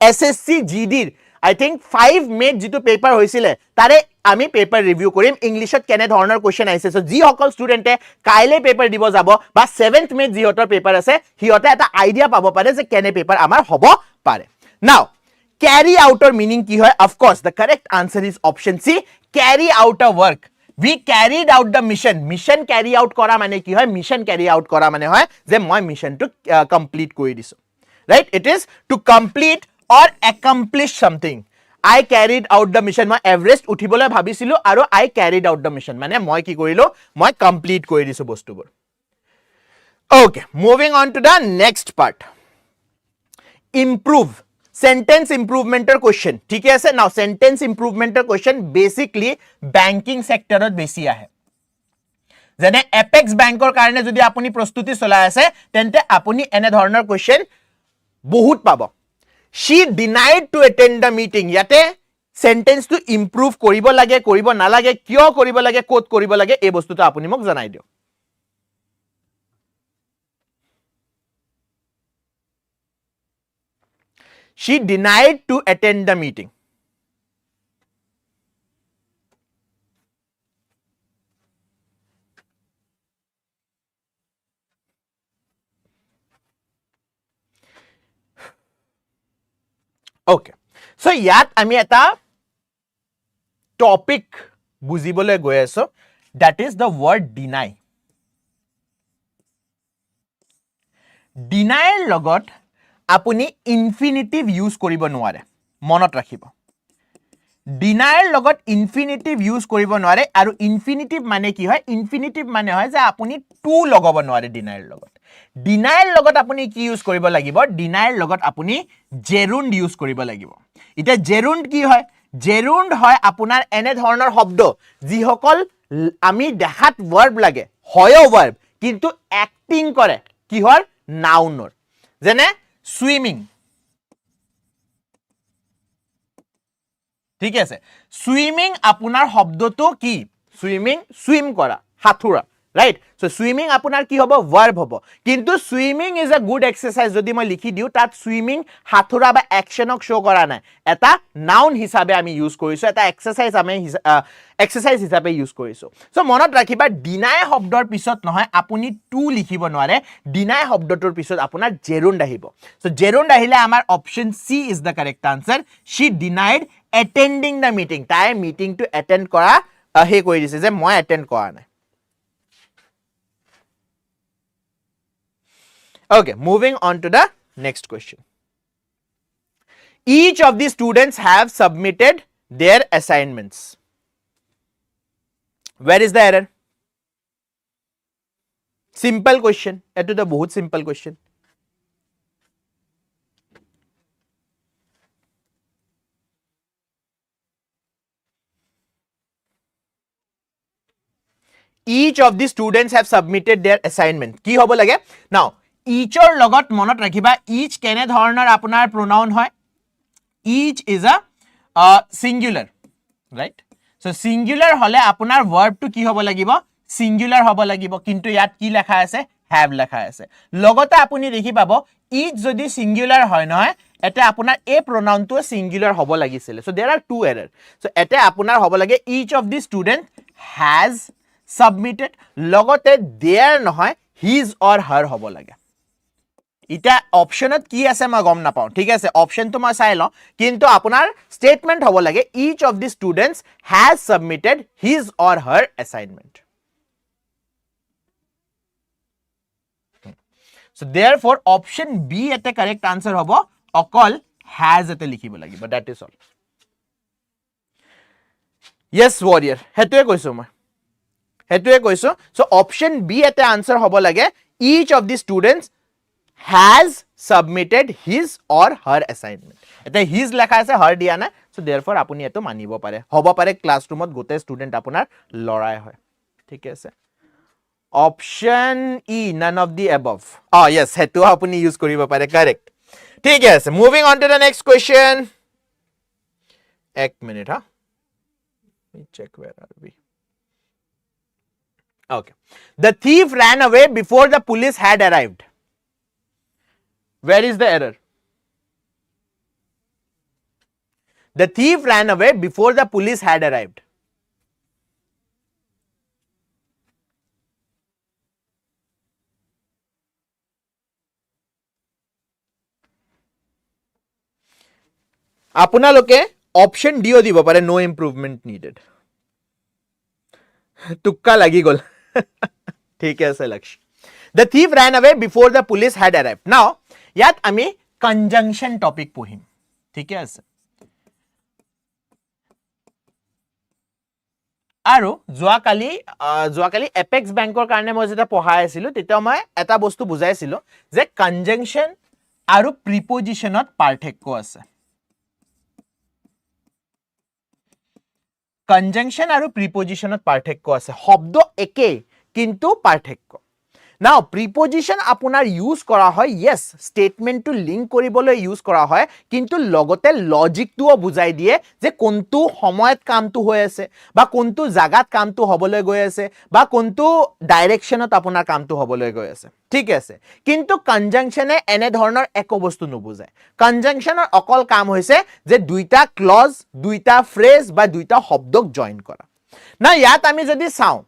এসএসসি জিডিৰ I think 5 May যেটো পেপাৰ হৈছিলে তাৰে আমি পেপাৰ ৰিভিউ কৰিম ইংলিশত কেনে ধৰণৰ কোৱেশ্চন আহিছে সো যি সকল স্টুডেন্টে কাইলে পেপাৰ দিব যাব বা 7th May যিহতৰ পেপাৰ আছে হিয়তে এটা আইডিয়া পাব পাৰে যে কেনে পেপাৰ আমাৰ হ'ব পাৰে নাও carry out or meaning কি হয় of course the correct answer is option C carry out a work we carried out the mission carry out কৰা মানে কি হয় mission carry out কৰা মানে হয় যে মই মিশনটো কমপ্লিট কৰি দিছো right it is to complete or accomplish something I carried out the mission মই এভাৰেষ্ট উঠিবলৈ ভাবিছিলো আৰু I carried out the mission মানে মই কি কৰিলো মই কমপ্লিট কৰি দিছো বস্তুবোৰ okay moving on to the next part improve sentence improvement question ঠিক আছে now sentence improvement question basically banking sector ত বেছি আহে যেনে এপেক্স বেংকৰ কাৰণে যদি আপুনি প্ৰস্তুতি চলাই আছে তেন্তে আপুনি এনে ধৰণৰ question বহুত পাব she denied to attend the meeting yate sentence to improve koribo lage koribo na lage kyo koribo lage kot koribo lage ei bostu to apuni mok janai dio she denied to attend the meeting okay so yat ami eta topic bujibole goi aso that is the word deny deny logot apuni infinitive use koribo nware monot rakhibo deny logot infinitive use koribo nware aru infinitive mane ki hoy infinitive mane hoy je apuni to logobo nware deny logot deny logot apuni ki use koribo lagibo deny logot apuni gerund use koribo lagibo ita gerund ki hoy gerund hoy apunar ene dhoroner শব্দ ji hokol ami dekhat verb lage hoyo verb kintu acting kore ki hor noun or jene swimming ঠিক আছে swimming আপোনাৰ শব্দটো কি swimming swim কৰা হাতুৰা right so swimming apunar ki hobo verb hobo kintu swimming is a good exercise jodi moi likhi diu tat swimming hathura ba action ok show kora nai eta noun hisabe ami use korisu eta exercise ami exercise hisabe use korisu so monot rakhiba deny hobdor pisot nohoy apuni to likhibo nware deny hobdotor pisot apunar gerund ahibo so gerund ahile amar option C is the correct answer she denied attending the meeting tai meeting to attend kora he koi dise je moi attend kora nai okay moving on to the next question each of the students have submitted their assignments Where is the error? Simple question. Eto the bahut simple question. Each of the students have submitted their assignment. Ki hobo lage? Now, each or logot monot rakhiba, each kene dhoroner apunar pronoun hoy. Each is a singular, right? So singular hole apunar verb to ki hobo lagibo? Singular hobo lagibo. Kintu yat ki lekha ase? Have lekha ase. Logote apuni dekhi pabo, each jodi singular hoy noy, ete apunar a pronoun to singular hobo lagisile. So there are two errors. So ete apunar hobo lage, each of the student has submitted. Logote there noy, his or her hobo lage. Ita optionat ki ase ma gom na pao. Thik ase option to ma sai lo, kintu apunar statement hobo lage, each of the students has submitted his or her assignment. So therefore option B ete correct answer hobo, okol has ete likhibo lagibo. That is all. Yes warrior, hetue koiso moi. Hetue koiso. So option B ete answer hobo lage, each of the students has submitted his or her assignment. Ete his lekha ase, her dia na. So therefore apuni eto manibo pare. Hobo pare classroom gote student apunar lorai hoy. Thik ase. Option E, none of the above. Oh yes, hetu apuni use koribo pare. Correct. Thik ase. Moving on to the next question. Ek minute, huh? Let me check where are we. Okay. The thief ran away before the police had arrived. Where is the error? The thief ran away before the police had arrived. Apunaloke option D dibo pare, no improvement needed. Tukka lagi gol. Thik ase Laksh. The thief ran away before the police had arrived. Now, yat ami conjunction topic pohim. Thik ase. Aru joakali Apex Bankor karone moi jeta pohai asilo, teta moi eta bostu bujai asilo je conjunction aru prepositionot parthekyo ase. Conjunction aru prepositionot parthekyo ase. Hobdo eke kintu parthekyo. Now preposition apunar use kora hoy, yes, statement to link koribole use kora hoy, kintu logote logic to bujai die je kontu homoyat kam tu hoy ase ba kontu jagat kam tu hobole goi ase ba kontu directionot apunar kam tu hobole goi ase. Thik ase. Kintu conjunction e ene dhornor eko bostu nubujai. Conjunction or okol kam hoise je duita clause, duita phrase ba duita hobdok join kora. Now yat ami jodi sao,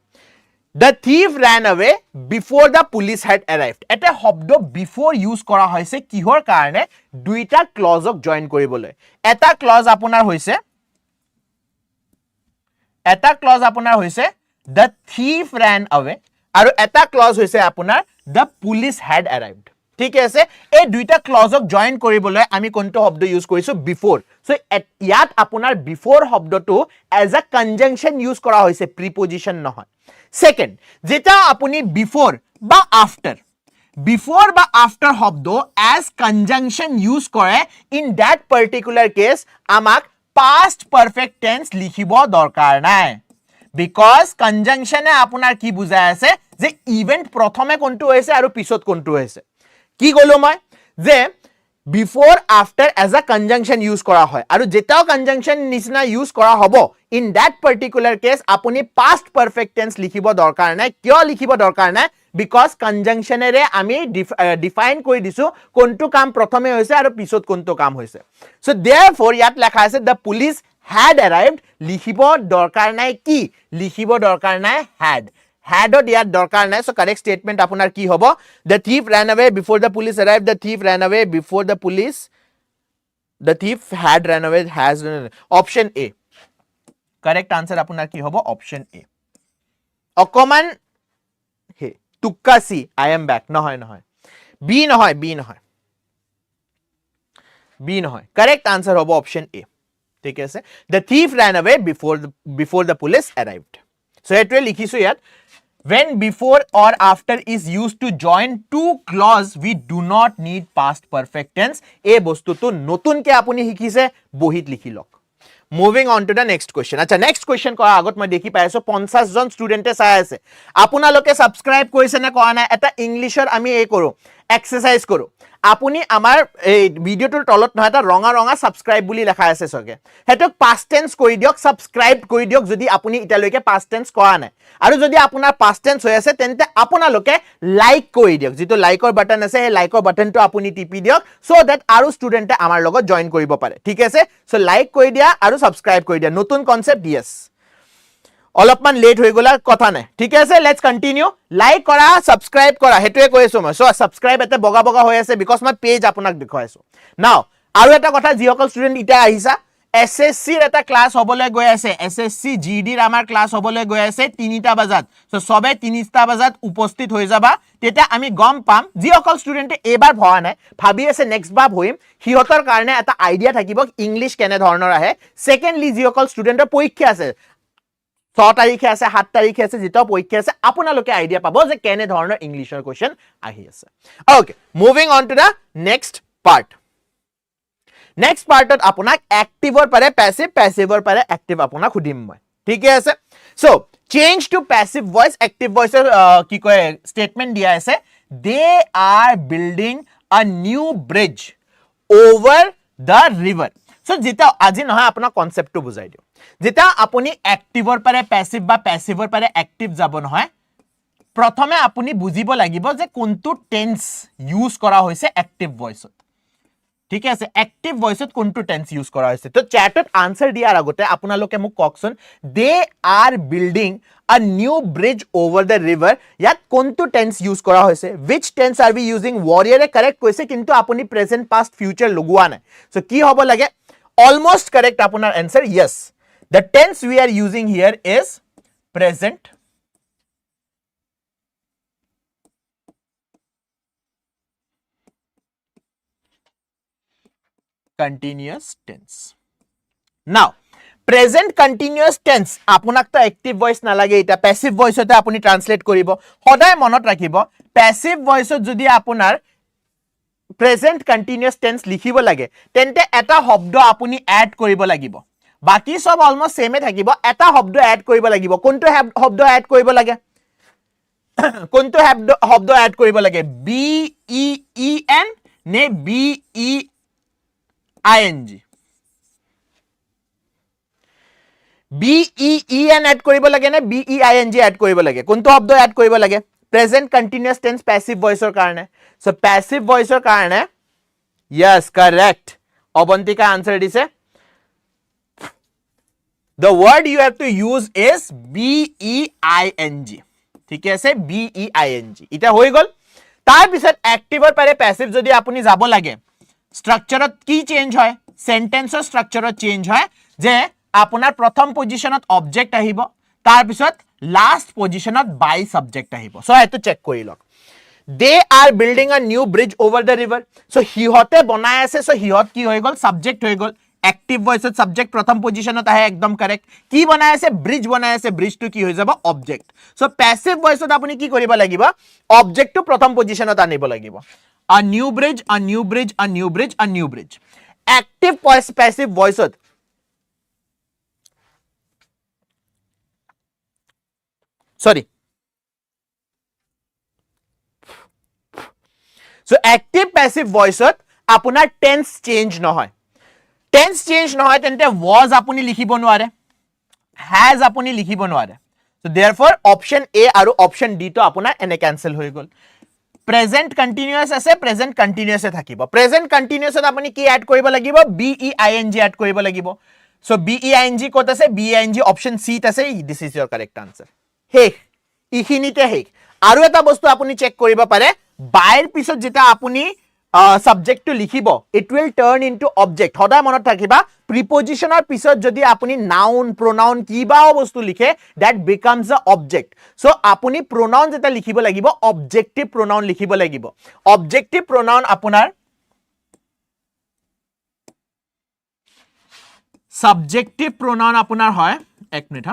the thief ran away before the police had arrived. Eta hobdo before use kora hoise kihor karone, duita clause ok join koribole. Eta clause apunar hoise the thief ran away, aru eta clause hoise apunar the police had arrived. Thik ase. E duita clause ok join koribole ami konto hobdo use koriso before. So yat apunar before hobdo to as a conjunction use kora hoise, preposition nohoy. Second, jeta apuni before ba after hobdo as conjunction use kore, in that particular case amak past perfect tense likhibo dorkar nai, because conjunction e apunar ki bujai ase je event prothome kontu hoise aru pisot kontu hoise. Ki golo moi je before after as a conjunction use kora hoy aru jetao conjunction nisna use kora hobo, in that particular case apuni past perfect tense likhibo dorkar nai. Kyo likhibo dorkar nai? Because conjunction ere ami define koi disu kontu kam prothome hoise aru pisot kontu kam hoise. So therefore yat lekha ase the police had arrived, likhibo dorkar nai ki, likhibo dorkar nai had. Had or yat dorkar nai. So correct statement apunar ki hobo, the thief ran away before the police arrived, the thief ran away before the police, the thief had ran away, has run away. Option A. Correct answer apunar ki hobo, option A. Okoman he tukka C, I am back. Nohoy. B nohoy. Correct answer hobo option A. The thief ran away before the police arrived. So এটোৱে লিখিছো ইয়াত when before or after is used to join two clause we do not need past perfect tense এই বস্তুটো নতুনকে আপুনি শিকিছে বহিত লিখি লওক Moving on to the next question. আচ্ছা next question কৰা আগত মই দেখি পাইছো 50 জন ষ্টুডেন্টে চাই আছে আপোনালোকে সাবস্ক্ৰাইব কৰিছে নে কোৱা নাই এটা ইংলিশৰ আমি এই কৰো এক্সাৰসাইজ কৰো আপুনি আমাৰ এই ভিডিওটোৰ তলত নহয় এটা ৰঙা ৰঙা সাবস্ক্ৰাইব বুলি লেখা আছে সকে হেতক past tense কৰি দিয়ক সাবস্ক্ৰাইব কৰি দিয়ক যদি আপুনি ইটালৈকে past tense কৰা নাই আৰু যদি আপোনাৰ past tense হৈ আছে তেন্তে আপোনালোকে লাইক কৰি দিয়ক যেটো লাইকৰ বাটন আছে এই লাইকৰ বাটনটো আপুনি টিপি দিয়ক সো দ্যাট আৰু ষ্টুডেন্টে আমাৰ লগত জয়েন কৰিব পাৰে ঠিক আছে সো লাইক কৰি দিয়া আৰু সাবস্ক্ৰাইব কৰি দিয়া নতুন কনসেপ্ট yes অলপমান লেট হৈ গলা কথা নাই ঠিক আছে লেটস কন্টিনিউ লাইক কৰা সাবস্ক্ৰাইব কৰা হেতুৱে কৈছো মই সো সাবস্ক্ৰাইব এতে বগা বগা হৈ আছে বিকজ মই পেজ আপোনাক দেখাইছো নাও আৰু এটা কথা যিসকল ষ্টুডেন্ট ইটা আহিছা এসএসসি ৰ এটা ক্লাস হবলৈ গৈ আছে এসএসসি জিডি ৰ আমাৰ ক্লাস হবলৈ গৈ আছে 3টা বজাত সো সবে 3টা বজাত উপস্থিত হৈ যাবা তেটা আমি গম পাম যিসকল ষ্টুডেন্টে এবাৰ ভৱা নাই ভাবি আছে নেক্সট বাৰ হইম হিহতৰ কাৰণে এটা আইডিয়া থাকিব ইংলিশ কেনে ধৰণৰ আহে সেকেন্ডলি যিসকল ষ্টুডেন্টৰ পৰীক্ষা আছে 6 তাৰিখে আছে 7 তাৰিখে আছে যেটা পৰীক্ষা আছে আপোনালোকে আইডিয়া পাব যে কেনে ধৰণৰ ইংলিশৰ কোৱেশ্চন আহি আছে okay moving on to the next part next পাৰ্টত আপোনাক এক্টিভৰ পাৰে প্যাসিভ প্যাসিভৰ পাৰে এক্টিভ আপোনাক খুদিম মই ঠিক আছে so change to passive voice active ভয়েসৰ কি কয় স্টেটমেন্ট দিয়া আছে they are building a new bridge over the river so যেটা আজি নহয় আপোনাক কনসেপ্টটো বুজাই দিও যেটা আপুনি এক্টিভৰ পাৰে প্যাসিভ বা প্যাসিভৰ পাৰে এক্টিভ যাব নহয় প্ৰথমে আপুনি বুজিব লাগিব যে কোনটো টেন্স ইউজ কৰা হৈছে এক্টিভ ভয়েসত ঠিক আছে এক্টিভ ভয়েসত কোনটো টেন্স ইউজ কৰা হৈছে তো চ্যাটত আনসাৰ দিয়াৰ আগতে আপোনালোকে মোক ককচোন they are building a new bridge over the river ইয়াত কোনটো টেন্স ইউজ কৰা হৈছে which tense are we using warrior correct কৈছে কিন্তু আপুনি প্ৰেজেন্ট পাষ্ট ফিউচাৰ লগোৱা নাই সো কি হ'ব লাগে almost correct আপোনাৰ answer yes the tense we are using here is present continuous tense now present continuous tense আপোনাক তো active voice না লাগে এটা passive voice হতে আপুনি ট্ৰান্সলেট কৰিব সদায় মনত ৰাখিব passive voice যদি আপোনাৰ present continuous tense লিখিব লাগে তেন্তে এটা শব্দ আপুনি এড কৰিব লাগিব বাকি সব অলমোস্ট সেমে থাকিব এটা শব্দ এড কৰিব লাগিব কোনটো শব্দ এড কৰিব লাগে কোনটো শব্দ এড কৰিব লাগে বি ই ই এন নে B E I N G B E E N add কৰিব লাগে নে B E I N G add কৰিব লাগে কোনটো শব্দ এড কৰিব লাগে প্ৰেজেন্ট কন্টিনিউয়াস টেন্স প্যাসিভ ভয়েসৰ কাৰণে সো প্যাসিভ ভয়েসৰ কাৰণে yes correct অবন্তিকা আনসাৰ দিছে the word you have to use is b e i n g ঠিক আছে b e i n g এটা হৈ গল তাৰ পিছত এক্টিভৰ পাৰে প্যাসিভ যদি আপুনি যাব লাগে স্ট্ৰাকচাৰত কি চেঞ্জ হয় সেন্টেন্সৰ স্ট্ৰাকচাৰত চেঞ্জ হয় যে আপোনাৰ প্ৰথম পজিশনত অবজেক্ট আহিব তাৰ পিছত লাষ্ট পজিশনত বাই সাবজেক্ট আহিব সো এটো চেক কৰি লওক they are building a new bridge over the river so হিহতে বনাই আছে সো হিহত কি হৈ গল সাবজেক্ট হৈ গল এক্টিভ ভয়েসত সাবজেক্ট প্ৰথম পজিশনত আহে একদম কারেক্ট কি বনাই আছে ব্রিজ বনাই আছে ব্রিজটো কি হৈ যাব অবজেক্ট সো প্যাসিভ ভয়েসত আপুনি কি কৰিব লাগিব অবজেক্টটো প্ৰথম পজিশনত আনিব লাগিব a new bridge a new bridge a new bridge a new bridge active voice passive voice sorry so active passive voice আপোনাৰ tense change নহয় tense change নহয় তেন্তে was আপুনি লিখিব নোৱাৰে has আপুনি লিখিব নোৱাৰে so therefore option a আৰু option d তো আপোনাৰ এনে cancel হৈ গল present continuous আছে present continuous এ থাকিব present continuous ত আপুনি কি এড কৰিব লাগিব b e i n g add কৰিব লাগিব so b e i n g কত আছে b e i n g option c ত আছে this is your correct answer হে ইখিনিতে হে আৰু এটা বস্তু আপুনি চেক কৰিব পাৰে বাইৰ পিছত যেটা আপুনি subject to লিখিব it will turn into object সদায় মনত ৰাখিবা prepositioner পিছত যদি আপুনি noun pronoun কিবা বস্তু লিখে that becomes the object so আপুনি pronoun যেটা লিখিব লাগিব objective pronoun লিখিব লাগিব objective pronoun আপোনাৰ subjective pronoun আপোনাৰ হয় এক মিনিট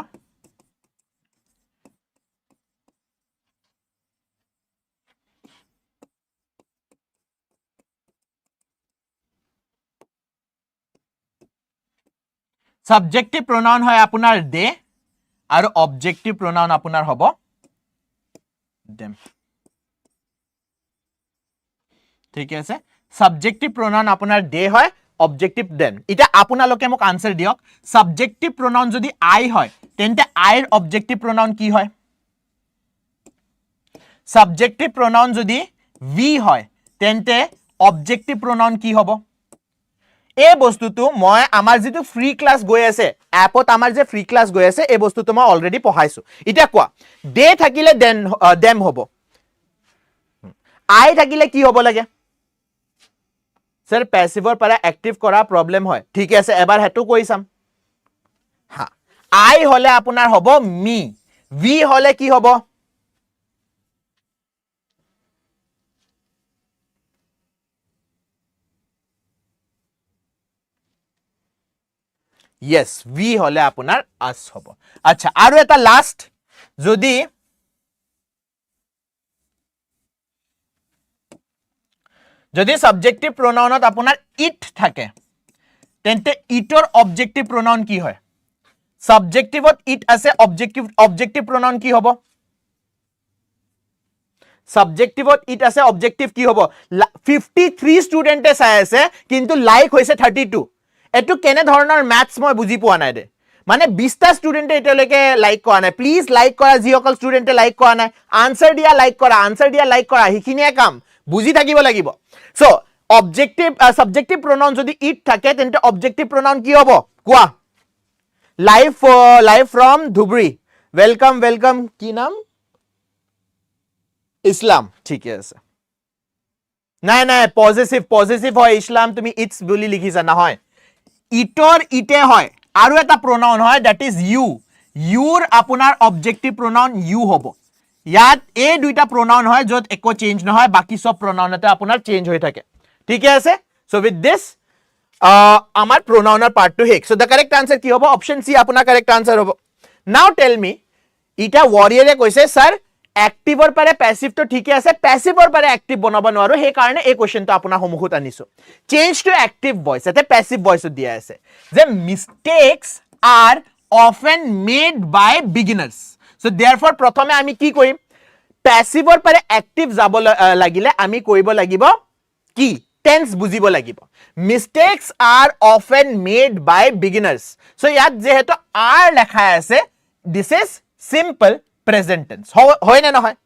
সাবজেক্টিভ প্ৰোনাউন হয় আপোনাৰ দে আৰু অবজেক্টিভ প্ৰোনাউন আপোনাৰ হ'ব them ঠিক আছে সাবজেক্টিভ প্ৰোনাউন আপোনাৰ দে হয় অবজেক্টিভ দেন এটা আপোনালোকে মোক আনসাৰ দিয়ক সাবজেক্টিভ প্ৰোনাউন যদি আই হয় তেন্তে আইৰ অবজেক্টিভ প্রোনাউন কি হয় সাবজেক্টিভ প্রোনাউন যদি ভি হয় তেন্তে অবজেক্টিভ প্রোনাউন কি হ'ব এই বস্তুটো মই আমাৰ যেটো ফ্ৰী ক্লাস গৈ আছে এপত আমাৰ যে ফ্ৰী ক্লাস গৈ আছে এই বস্তুটো মই অলৰেডি পঢ়াইছো এটা কোৱা দে থাকিলে দেন দেম হ'ব আই থাকিলে কি হ'ব লাগে স্যার প্যাসিভৰ পৰা অ্যাক্টিভ কৰা প্ৰবলেম হয় ঠিক আছে এবাৰ হেতু কৈ চাম হা আই হলে আপোনাৰ হ'ব মি ভি হলে কি হ'ব yes ভি হলে আপোনাৰ আস হ'ব আচ্ছা আৰু এটা লাষ্ট যদি সাবজেক্টিভ প্ৰোনাউনত আপোনাৰ ইট থাকে তেন্তে ইটৰ অবজেক্টিভ প্রোনাউন কি হয় সাবজেক্টিভত ইট আছে অবজেক্টিভ প্রোনাউন কি হ'ব সাবজেক্টিভত ইট আছে অবজেক্টিভ কি হ'ব 53 স্টুডেন্টে চাই আছে কিন্তু লাইক হৈছে 32 এটো কেনে ধৰণৰ ম্যাথছ মই বুজি পোৱা নাই দে মানে 20টা স্টুডেন্টে এতিয়ালৈকে লাইক কৰা নাই প্লিজ লাইক কৰা যিসকল স্টুডেন্টে লাইক কৰা নাই আনসাৰ দিয়া লাইক কৰা হিখিনিয়ে কাম বুজি থাকিব লাগিব সো অবজেক্টিভ সাবজেক্টিভ প্ৰোনাউন যদি ইট থাকে তেন্তে অবজেক্টিভ প্ৰোনাউন কি হ'ব কোৱা লাইভ ফ্ৰম ধুবৰী ওয়েলকাম কি নাম ইসলাম ঠিক আছে নাই পজিটিভ হয় ইসলাম তুমি ইটস বুলি লিখিছা নহয় ইটৰ ইটে হয় আৰু এটা প্ৰোনাউন হয় দ্যাট ইজ ইউ ইউৰ আপোনাৰ অবজেক্টিভ প্ৰোনাউন ইউ হ'ব ইয়াত এই দুইটা প্ৰোনাউন হয় যত একো চেঞ্জ নহয় বাকি সব প্ৰোনাউনতে আপোনাৰ চেঞ্জ হৈ থাকে ঠিক আছে সো উইথ দিস আমাৰ প্ৰোনাউনৰ পাৰ্টটো hack so the correct answer কি হ'ব অপশন সি আপোনাৰ কাৰেক্ট আনসাৰ হ'ব নাও টেল মি ইটা ওয়াৰিয়াৰে কৈছে স্যাৰ অ্যাক্টিভৰ পাৰে প্যাসিভটো ঠিকে আছে প্যাসিভৰ পাৰে অ্যাক্টিভ বনাব নোৱাৰো সেই কাৰণে এই কোৱেশ্চনটো আপোনাৰ সন্মুখত আনিছো চেঞ্জ টু অ্যাক্টিভ ভয়েস এতে প্যাসিভ ভয়েস দিয়া আছে যে mistakes are often made by beginners so therefore প্রথমে আমি কি কৰিম প্যাসিভৰ পাৰে অ্যাক্টিভ যাব লাগিলে আমি কৰিব লাগিব কি টেন্স বুজিব লাগিব mistakes are often made by beginners so ইয়াত যেহেতু আর লেখা আছে this is simple present tense হয় না নহয়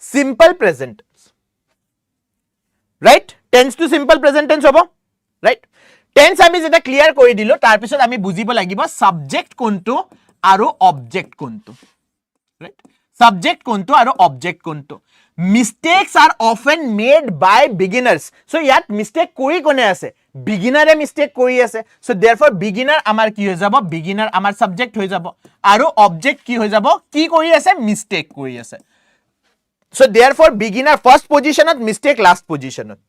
simple present tense right tense to simple present tense হ'ব রাইট টেন্স আমি যেটা ক্লিয়ার কৰি দিলো তাৰ পিছত আমি বুজিব লাগিব সাবজেক্ট কোনটো আৰু অবজেক্ট কোনটো ৰাইট সাবজেক্ট কোনটো আৰু অবজেক্ট কোনটো মিস্টেকস আৰ অফেন মেড বাই বিগিনাৰ্স সো ইয়াত মিস্টেক কৰি কোনে আছে বিগিনাৰে মিস্টেক কৰি আছে সো देयरफॉर বিগিনাৰ আমাৰ কি হৈ যাব বিগিনাৰ আমাৰ সাবজেক্ট হৈ যাব আৰু অবজেক্ট কি হৈ যাব কি কৰি আছে মিস্টেক কৰি আছে সো देयरफॉर বিগিনার ফার্স্ট পজিশনত মিস্টেক লাস্ট পজিশনত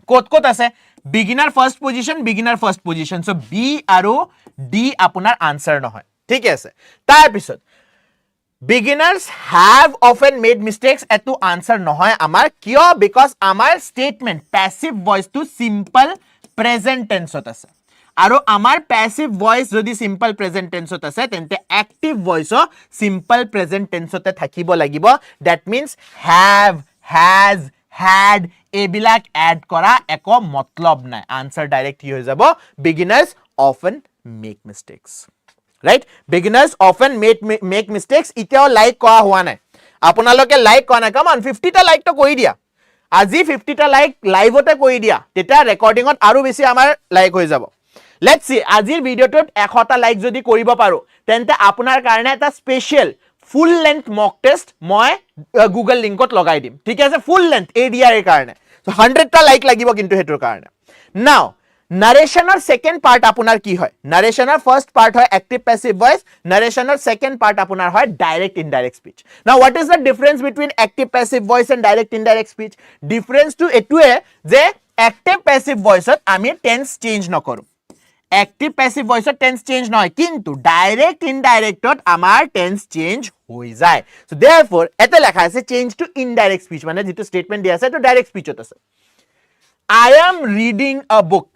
কত আছে beginner first position so B আৰু ডি আপোনাৰ আনসাৰ নহয় ঠিক আছে তাৰ পিছত beginners have often made mistakes etu answer nohoy amar kyo because amar statement passive voice to simple present tense ot ase aru amar passive voice jodi simple present tense ot ase tente active voice o simple present tense ote thakibo lagibo that means have has had ebilak add kora eko matlab nai answer direct hi hoy jabo beginners often make mistakes right beginners often make mistakes itao like koa hua nai apunaloke like koa nai come on 50 ta like to koi dia আজি 50 টা like লাইভতে কই দিয়া তেটা রেকর্ডিংত আরো বেশি আমার like হই যাব let's see আজিৰ ভিডিওটোত 100 টা লাইক যদি কৰিব পাৰো তেন্তে আপোনাৰ কাৰণে এটা স্পেশাল ফুল লেন্থ মক টেস্ট মই গুগল লিংকত লগাই দিম ঠিক আছে ফুল লেন্থ এডিআর কাৰণে সো 100 টা লাইক লাগিব কিন্তু হেতৰ কাৰণে নাও narrationৰ সেকেন্ড পাৰ্ট আপোনাৰ কি হয় narrationৰ ফাৰ্স্ট পাৰ্ট হয় active passive voice narrationৰ সেকেন্ড পাৰ্ট আপোনাৰ হয় direct indirect speech now what is the difference between active passive voice and direct indirect speech difference to এটুৱে যে active passive voice ত আমি tense change নকৰো active passive voice ত tense change নহয় কিন্তু direct indirect ত আমাৰ tense change হৈ যায় so therefore এতে লেখা আছে change to indirect speech মানে যেটো statement দিয়া আছে তো direct speech ত আছে I am reading a book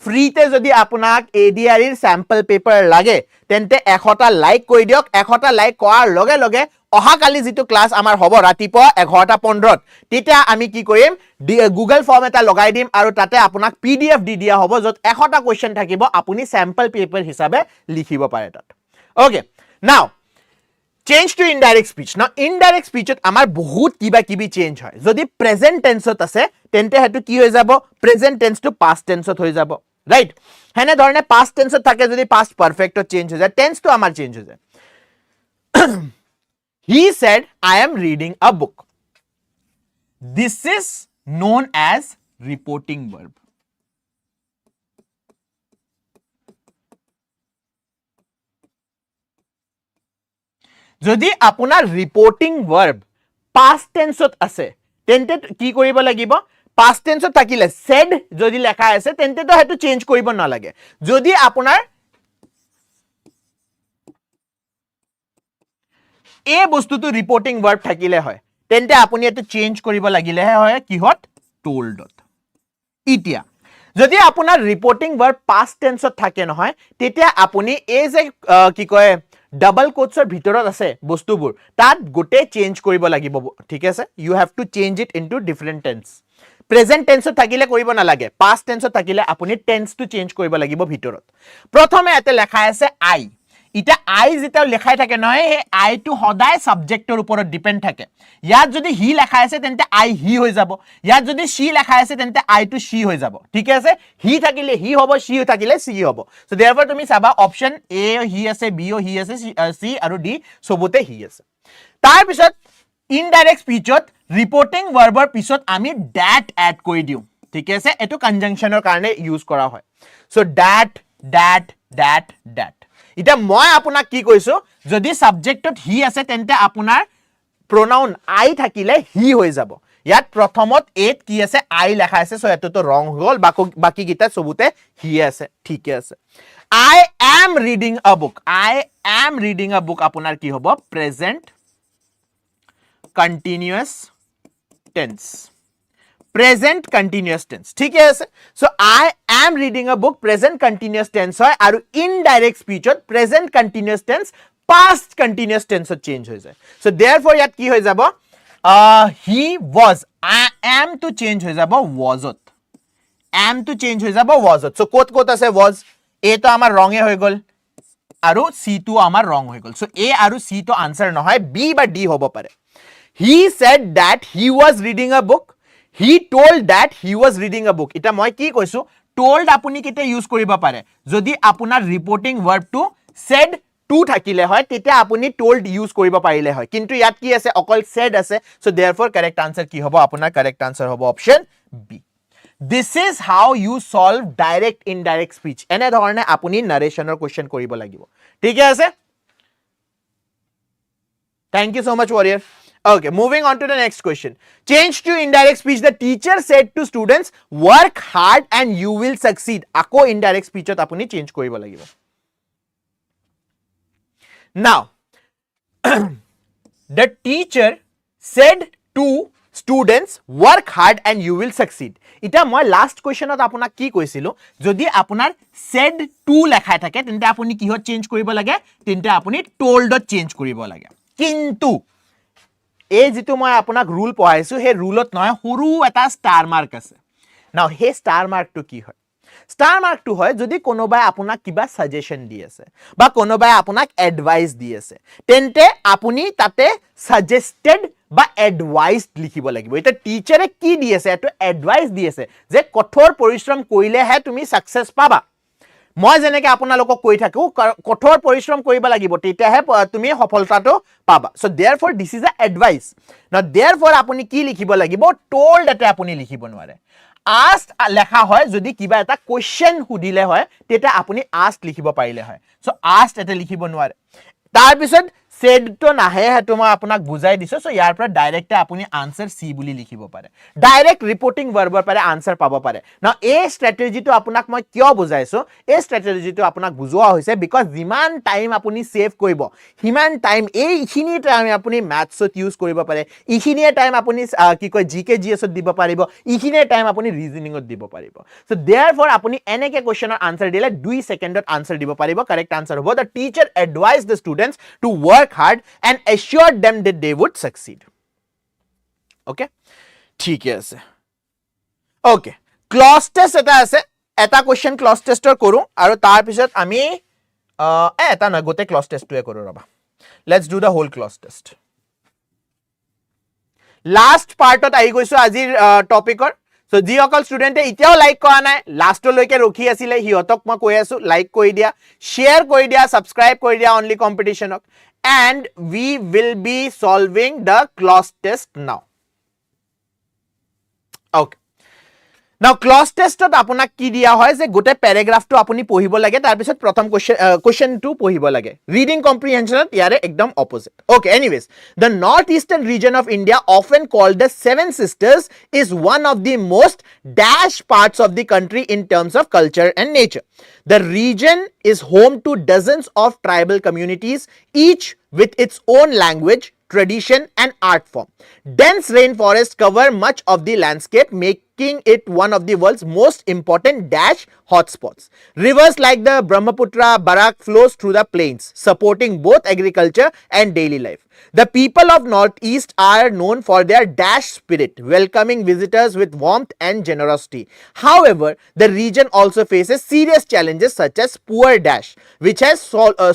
ফ্ৰীতে যদি আপোনাক ADRE ৰ স্যাম্পল পেপাৰ লাগে তেন্তে 100টা লাইক কৰি দিয়ক 100টা লাইক কৰাৰ লগে লগে অহাকালি যেটো ক্লাস আমাৰ হ'ব ৰাতিপুৱা 11:15 তেতিয়া আমি কি কৰিম গুগল ফৰ্ম এটা লগাই দিম আৰু তাতে আপোনাক PDF দি দিয়া হ'ব যত 100টা কোৱেশ্চন থাকিব আপুনি স্যাম্পল পেপাৰ হিচাপে লিখিব পাৰে তাত ওকে নাও change to indirect speech now indirect speech amar bahut kiba kibi change hoy jodi present tense ot ase tente hetu ki hoy jabo present tense to past tense ot hoy jabo right hene dhorone past tense ot thake jodi past perfect ot change hoy jay tense to amar change hoy jay he said I am reading a book this is known as reporting verb যদি আপোনাৰ reporting verb past tense ত আছে তেন্তে কি কৰিব লাগিব past tense ত থাকিলে said যদি লেখা আছে তেন্তে তো হেতু চেঞ্জ কৰিব না লাগে যদি আপোনাৰ এই বস্তুটো ৰিপোৰ্টিং ভাৰ্ব থাকিলে হয় তেন্তে আপুনি এটো চেঞ্জ কৰিব লাগিলে হয় কিহত told ত ইতিয়া যদি আপোনাৰ ৰিপোৰ্টিং ভাৰ্ব past tense ত থাকে নহয় তেতিয়া আপুনি এই যে কি কয় double quotes or bhitorat ase bostubur tat gote change koribo lagibo thik ase you have to change it into different tense present tense thakile koribo na lage past tense thakile apuni tense to change koribo lagibo bhitorat prothome ate lekha ase I ita I jeta lekhai thake noy he I to hodai subject or upor depend thake yat jodi he lekha ase tente I he hoy jabo yat jodi she lekha ase tente I to she hoy jabo thik ase he thakile he hobo she thakile she hobo so therefore tumi saba option A he ase B o he ase C aru D sobote he ase tar pisot indirect speech ot reporting verb or pisot ami that add koi diu thik ase eto conjunction or karone use kora hoy so that ইটা মই আপোনাক কি কৈছো যদি সাবজেক্টত হি আছে তেন্তে আপোনাৰ pronoun I থাকিলে হি হৈ যাব ইয়াত প্ৰথমত এত কি আছে I লেখা আছে সো এটো তো ৰং হ'ল বাকি গিটা সবুতে হি আছে ঠিক আছে I am reading a book আপোনাৰ কি হ'ব present continuous tense ठीक है so I am reading a book present continuous tense hoy aru indirect speech ot present continuous tense past continuous tense ot change hoy jay so therefore yat ki hoy jabo he was I am to change hoy jabo was ot so kot ase was a to amar wrong hoy gol aru c to amar wrong hoy gol so a aru c to answer no hoy b ba d hobo pare he said that he was reading a book he told that he was reading a book ita moi ki koisu told apuni kete use koriba pare jodi apunar reporting verb to said to thakile hoy tete apuni told use koriba parile hoy kintu yat ki ase okol said ase so therefore correct answer ki hobo apunar correct answer hobo option B this is how you solve direct indirect speech ene dhorone apuni narration or question koribo lagibo thik ase thank you so much warrior okay moving on to the next question change to indirect speech the teacher said to students work hard and you will succeed ako indirect speech ot apuni change koribo lagibo now the teacher said to students work hard and you will succeed ita moi last question ot apunak ki koisilu jodi apunar said to lekhai thake tente apuni ki hot change koribo lage tente apuni told ot change koribo lage kintu এই যেটো মই আপোনাক rule পঢ়াইছো হে রুলত নহয় হৰু এটা star mark আছে নাও হে স্টার মার্ক টু কি হয় স্টার মার্ক টু হয় যদি কোনোবাই আপোনাক কিবা সাজেশন দি আছে বা কোনোবাই আপোনাক এডভাইস দি আছে তেন্তে আপুনি তাতে সাজেস্টেড বা এডভাইসড লিখিব লাগিব এটা টিচারে কি দি আছে এটো এডভাইস দি আছে যে কঠোর পরিশ্রম কইলে হে তুমি সাকসেস পাবা মই জেনেকে আপোনালোকক কৈ থাকো কঠোৰ পৰিশ্ৰম কৰিব লাগিব তেতিয়াহে তুমি সফলতাটো পাবা সো देयरफॉर দিস ইজ আ এডভাইস নাও देयरफॉर আপুনি কি লিখিব লাগিব টোল্ড এটা আপুনি লিখিব নোৱাৰে আস্কড লেখা হয় যদি কিবা এটা কোৱেশ্চন হুদিলে হয় তেতিয়া আপুনি আস্কড লিখিব পাৰিলে হয় সো আস্কড এটা লিখিব নোৱাৰে তাৰ পিছত said to nahe hetu মই আপোনাক বুজাই দিছো সো ইয়াৰ পৰা ডাইৰেক্ট আপুনি আনসাৰ সি বুলি লিখিব পাৰে ডাইৰেক্ট ৰিপোৰ্টিং ভাৰ্বৰ পাৰে আনসাৰ পাব পাৰে না এই স্ট্ৰেটেজিটো আপোনাক মই কিয় বুজাইছো এই স্ট্ৰেটেজিটো আপোনাক বুজোৱা হৈছে বিকজ যিমান টাইম আপুনি সেভ কৰিব হিমান টাইম এইখিনি টাইম আপুনি ম্যাথছত ইউজ কৰিব পাৰে ইখিনিয়ে টাইম আপুনি কি কয় জিকে জিএছত দিব পাৰিব ইখিনিয়ে টাইম আপুনি ৰিজনিংত দিব পাৰিব সো देयरफॉर আপুনি এনেকে কোৱেশ্চনৰ আনসাৰ দিলে 2 সেকেন্ডত আনসাৰ দিব পাৰিব কাৰেক্ট আনসাৰ হ'ব the teacher advised the students to work hard and assured them that they would succeed okay ঠিক আছে okay clause test এটা question clause tester কৰো আৰু তাৰ পিছত আমি এটা না গোটে clause test টোৱে কৰো ৰবা let's do the whole clause test last part ত আহি গৈছো আজিৰ টপিকৰ সো যি অকল স্টুডেন্টে এতিয়াও লাইক কৰা নাই লাষ্টলৈকে ৰখি আছিল হিহঁতক মই কৈ আছো লাইক কৰি দিয়া শেয়াৰ কৰি দিয়া সাবস্ক্ৰাইব কৰি দিয়া only কম্পিটিশনক and we will be solving the clause test now okay now clause test ত আপোনাক কি দিয়া হয় যে গোটে প্যাৰাগ্ৰাফটো আপুনি পঢ়িব লাগে তাৰ পিছত প্ৰথম কোৱেশ্চন টো পঢ়িব লাগে ৰিডিং কম্প্ৰিহেনশনত ইয়াৰে একদম opposite okay anyways the northeastern region of India often called the seven sisters is one of the most dash parts of the country in terms of culture and nature the region is home to dozens of tribal communities each with its own language tradition and art form dense rainforests cover much of the landscape making it one of the world's most important dash hotspots rivers like the Brahmaputra Barak flows through the plains supporting both agriculture and daily life the people of northeast are known for their dash spirit welcoming visitors with warmth and generosity however the region also faces serious challenges such as poor dash which has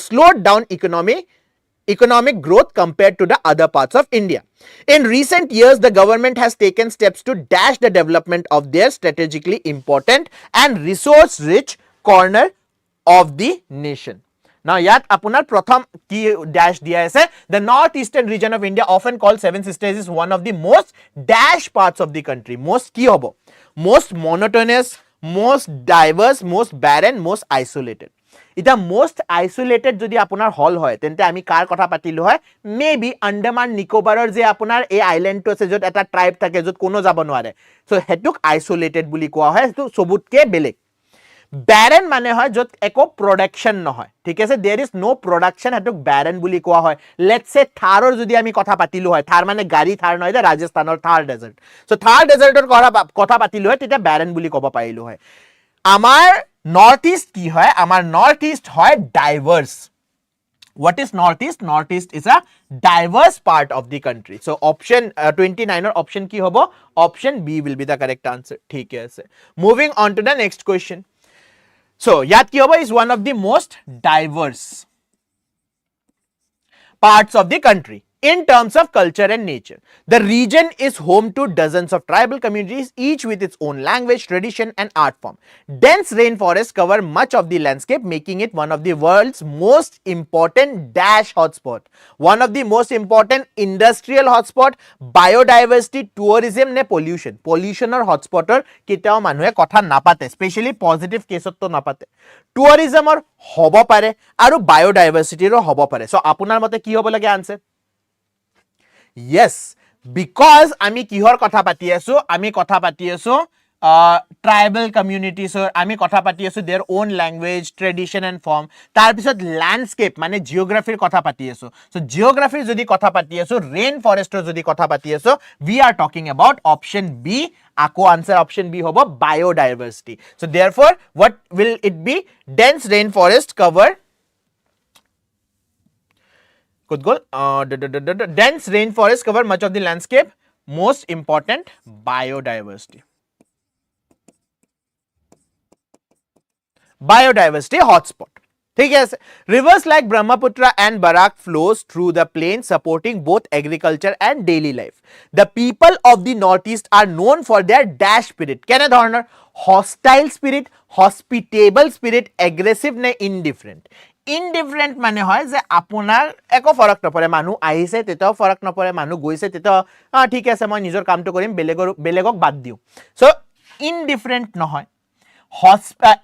slowed down economic growth compared to the other parts of India. In recent years, the government has taken steps to dash the development of their strategically important and resource-rich corner of the nation. Now, yat apunar protham ki dash diya ase the northeastern region of India often called Seven Sisters is one of the most dash parts of the country. Most ki hobo? Most monotonous, most diverse, most barren, most isolated. এটা most isolated যদি আপোনাৰ হল হয় তেন্তে আমি কাৰ কথা পাতিলো হয় maybe Andaman নিকোবাৰৰ যে আপোনাৰ এই আইল্যান্ডটো আছে যত এটা ট্ৰাইব থাকে যত কোনো যাব নোৱাৰে সো হেতুক আইসোলেটেড বুলি কোৱা হয় তো সবুতকে বেলেগ barren মানে হয় যত একো প্ৰডাকশন নহয় ঠিক আছে देयर इज नो প্ৰডাকশন হেতুক barren বুলি কোৱা হয় লেটস সে থাৰৰ যদি আমি কথা পাতিলো হয় থাৰ মানে গাড়ী থাৰ নহয় দে ৰাজস্থানৰ থাৰ ডেজাৰ্ট সো থাৰ ডেজাৰ্টৰ কথা পাতিলো হয় তেতিয়া barren বুলি ক'ব পাৰিলো হয় আমাৰ northeast ki hoy amar northeast hoy diverse what is northeast northeast is a diverse part of the country so option 29 or option ki hobo option B will be the correct answer theek hai ase moving on to the next question so yat ki hobo is one of the most diverse parts of the country in terms of culture and nature. The region is home to dozens of tribal communities, each with its own language, tradition, and art form. Dense rainforests cover much of the landscape, making it one of the world's most important dash hotspot. One of the most important industrial hotspot, biodiversity, tourism, ne pollution. Pollution or hotspot or kitao manue kotha napate, especially positive case to napate. Tourism or hobo pare, aru biodiversity or hobo pare. So, apunar mote ki hobo lage answer? Yes, because আমি কিহৰ কথা পাতি আছো আমি কথা পাতি আছো tribal কমিউনিটিছৰ আমি কথা পাতি আছো their own language tradition and form তাৰ পিছত ল্যান্ডস্কেপ মানে জিওগ্ৰাফিৰ কথা পাতি আছো সো জিওগ্ৰাফিৰ যদি কথা পাতি আছো ৰেইন ফৰেষ্টৰ যদি কথা পাতি আছো we are talking about option B আকৌ answer option B হ'ব biodiversity so therefore what will it be dense rainforest cover good goal dense rainforest cover much of the landscape most important biodiversity hotspot ठीक है rivers like Brahmaputra and Barak flows through the plains supporting both agriculture and daily life the people of the northeast are known for their dash spirit kene dhoroner hostile spirit hospitable spirit aggressive ne indifferent indifferent মানে হয় যে আপোনাৰ একো ফৰক নপৰে মানুহ আহিছে তেতাও ফৰক নপৰে মানুহ গৈছে তেতাও ঠিক আছে মই নিজৰ কামটো কৰিম বেলেগক বাদ দিও সো indifferent নহয়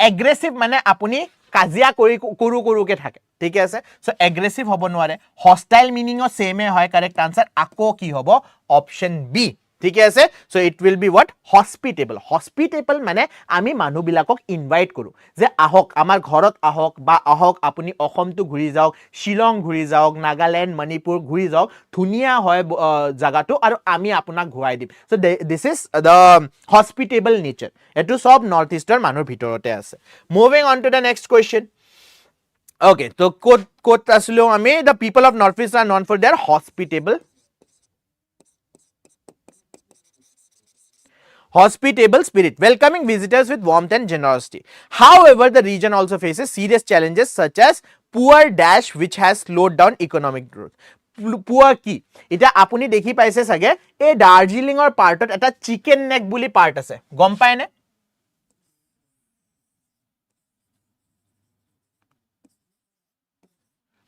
aggressive মানে আপুনি কাজিয়া কৰুকে থাকে ঠিক আছে সো এগ্ৰেছিভ হ'ব নোৱাৰে হস্টাইল মিনিংও সেমে হয় কাৰেক্ট আনসাৰ আকৌ কি হ'ব অপশন বি ঠিক আছে so it will be what hospitable মানে আমি মানুহ বিলাকক ইনভাইট কৰো যে আহক আমাৰ ঘৰত আহক বা আহক আপুনি অসমটো ঘুৰি যাওক শিলং ঘুৰি যাওক নাগালেণ্ড মণিপুৰ ঘুৰি যাওক ধুনিয়া হয় জাগাটো আৰু আমি আপোনাক ঘুৰাই দিম so this is the hospitable nature এটো সব নৰ্থ ইষ্টৰ মানুহৰ ভিতৰতে আছে moving on to the next question okay so quote aslo ami the people of north east are known for their hospitable spirit, welcoming visitors with warmth and generosity. However, the region also faces serious challenges such as poor dash which has slowed down economic growth. Poor ki eta apuni dekhi paise sage e Darjeeling or part ot eta chicken neck buli part ase gom pai ne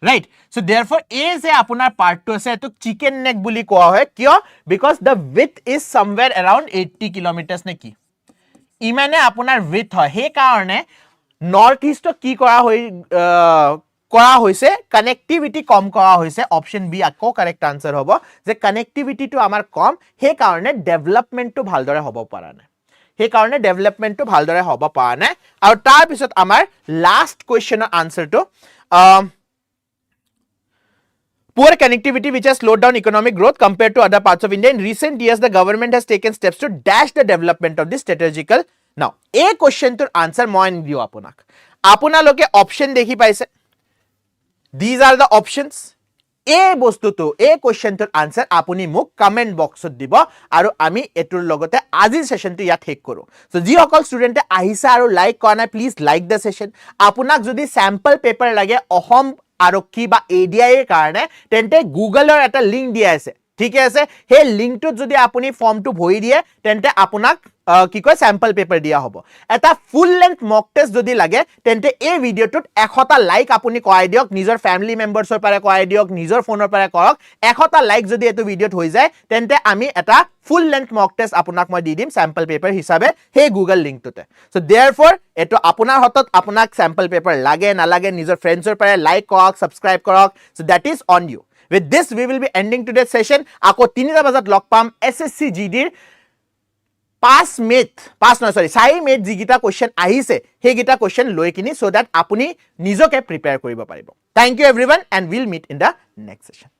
right so therefore a je apunar part to ase to chicken neck buli koa hoy kyo because the width is somewhere around 80 kilometers ne ki imane apunar width hoy he karone north east to ki kora hoise connectivity kom kora hoise option b akko correct answer hobo je connectivity to amar kom he karone development to bhaldore hobo para na he karone development to bhaldore hobo para na aru tar pisot amar last question answer to poor connectivity which has slowed down economic growth compared to other parts of India. In recent years, the government has taken steps to dash the development of this strategical. Now, a question to answer more in view apunak. Apunaloke option dekhi paise. These are the options. A bostu to a question to answer apuni muk comment box ot dibo aru ami etur logote azir session to yat hek koru. So ji okol student ahisa aru like kora nai please like the session. Apunak jodi sample paper lage Assam আৰক্ষী বা ADRE এৰ কাৰণে তেন্তে গুগলৰ এটা link দিয়া আছে ঠিক আছে হে লিংকটো যদি আপুনি ফৰ্মটো ভৰি দিয়ে তেন্তে আপোনাক কি কয় স্যাম্পল পেপাৰ দিয়া হ'ব এটা ফুল লেন্থ মক টেষ্ট যদি লাগে তেন্তে এই ভিডিওটোত 100টা লাইক আপুনি কৰাই দিয়ক নিজৰ ফ্যামিলি মেম্বাৰছৰ পৰা কৰাই দিয়ক নিজৰ ফোনৰ পৰা কৰক 100টা লাইক যদি এটো ভিডিওত হৈ যায় তেন্তে আমি এটা ফুল লেন্থ মক টেষ্ট আপোনাক মই দি দিম স্যাম্পল পেপাৰ হিচাপে হে গুগল লিংকটোতে সো देयरफॉर এটো আপোনাৰ হাতত আপোনাক স্যাম্পল পেপাৰ লাগে না লাগে নিজৰ ফ্ৰেণ্ডছৰ পৰা লাইক কৰক সাবস্ক্ৰাইব কৰক so that is on you With this, we will be ending today's session. Ako 3 bajat log pam SSC GD 4 mate jigita question ahise he gita question loi kini so that apuni nijoke prepare koribo paribo. Thank you everyone and we'll meet in the next session.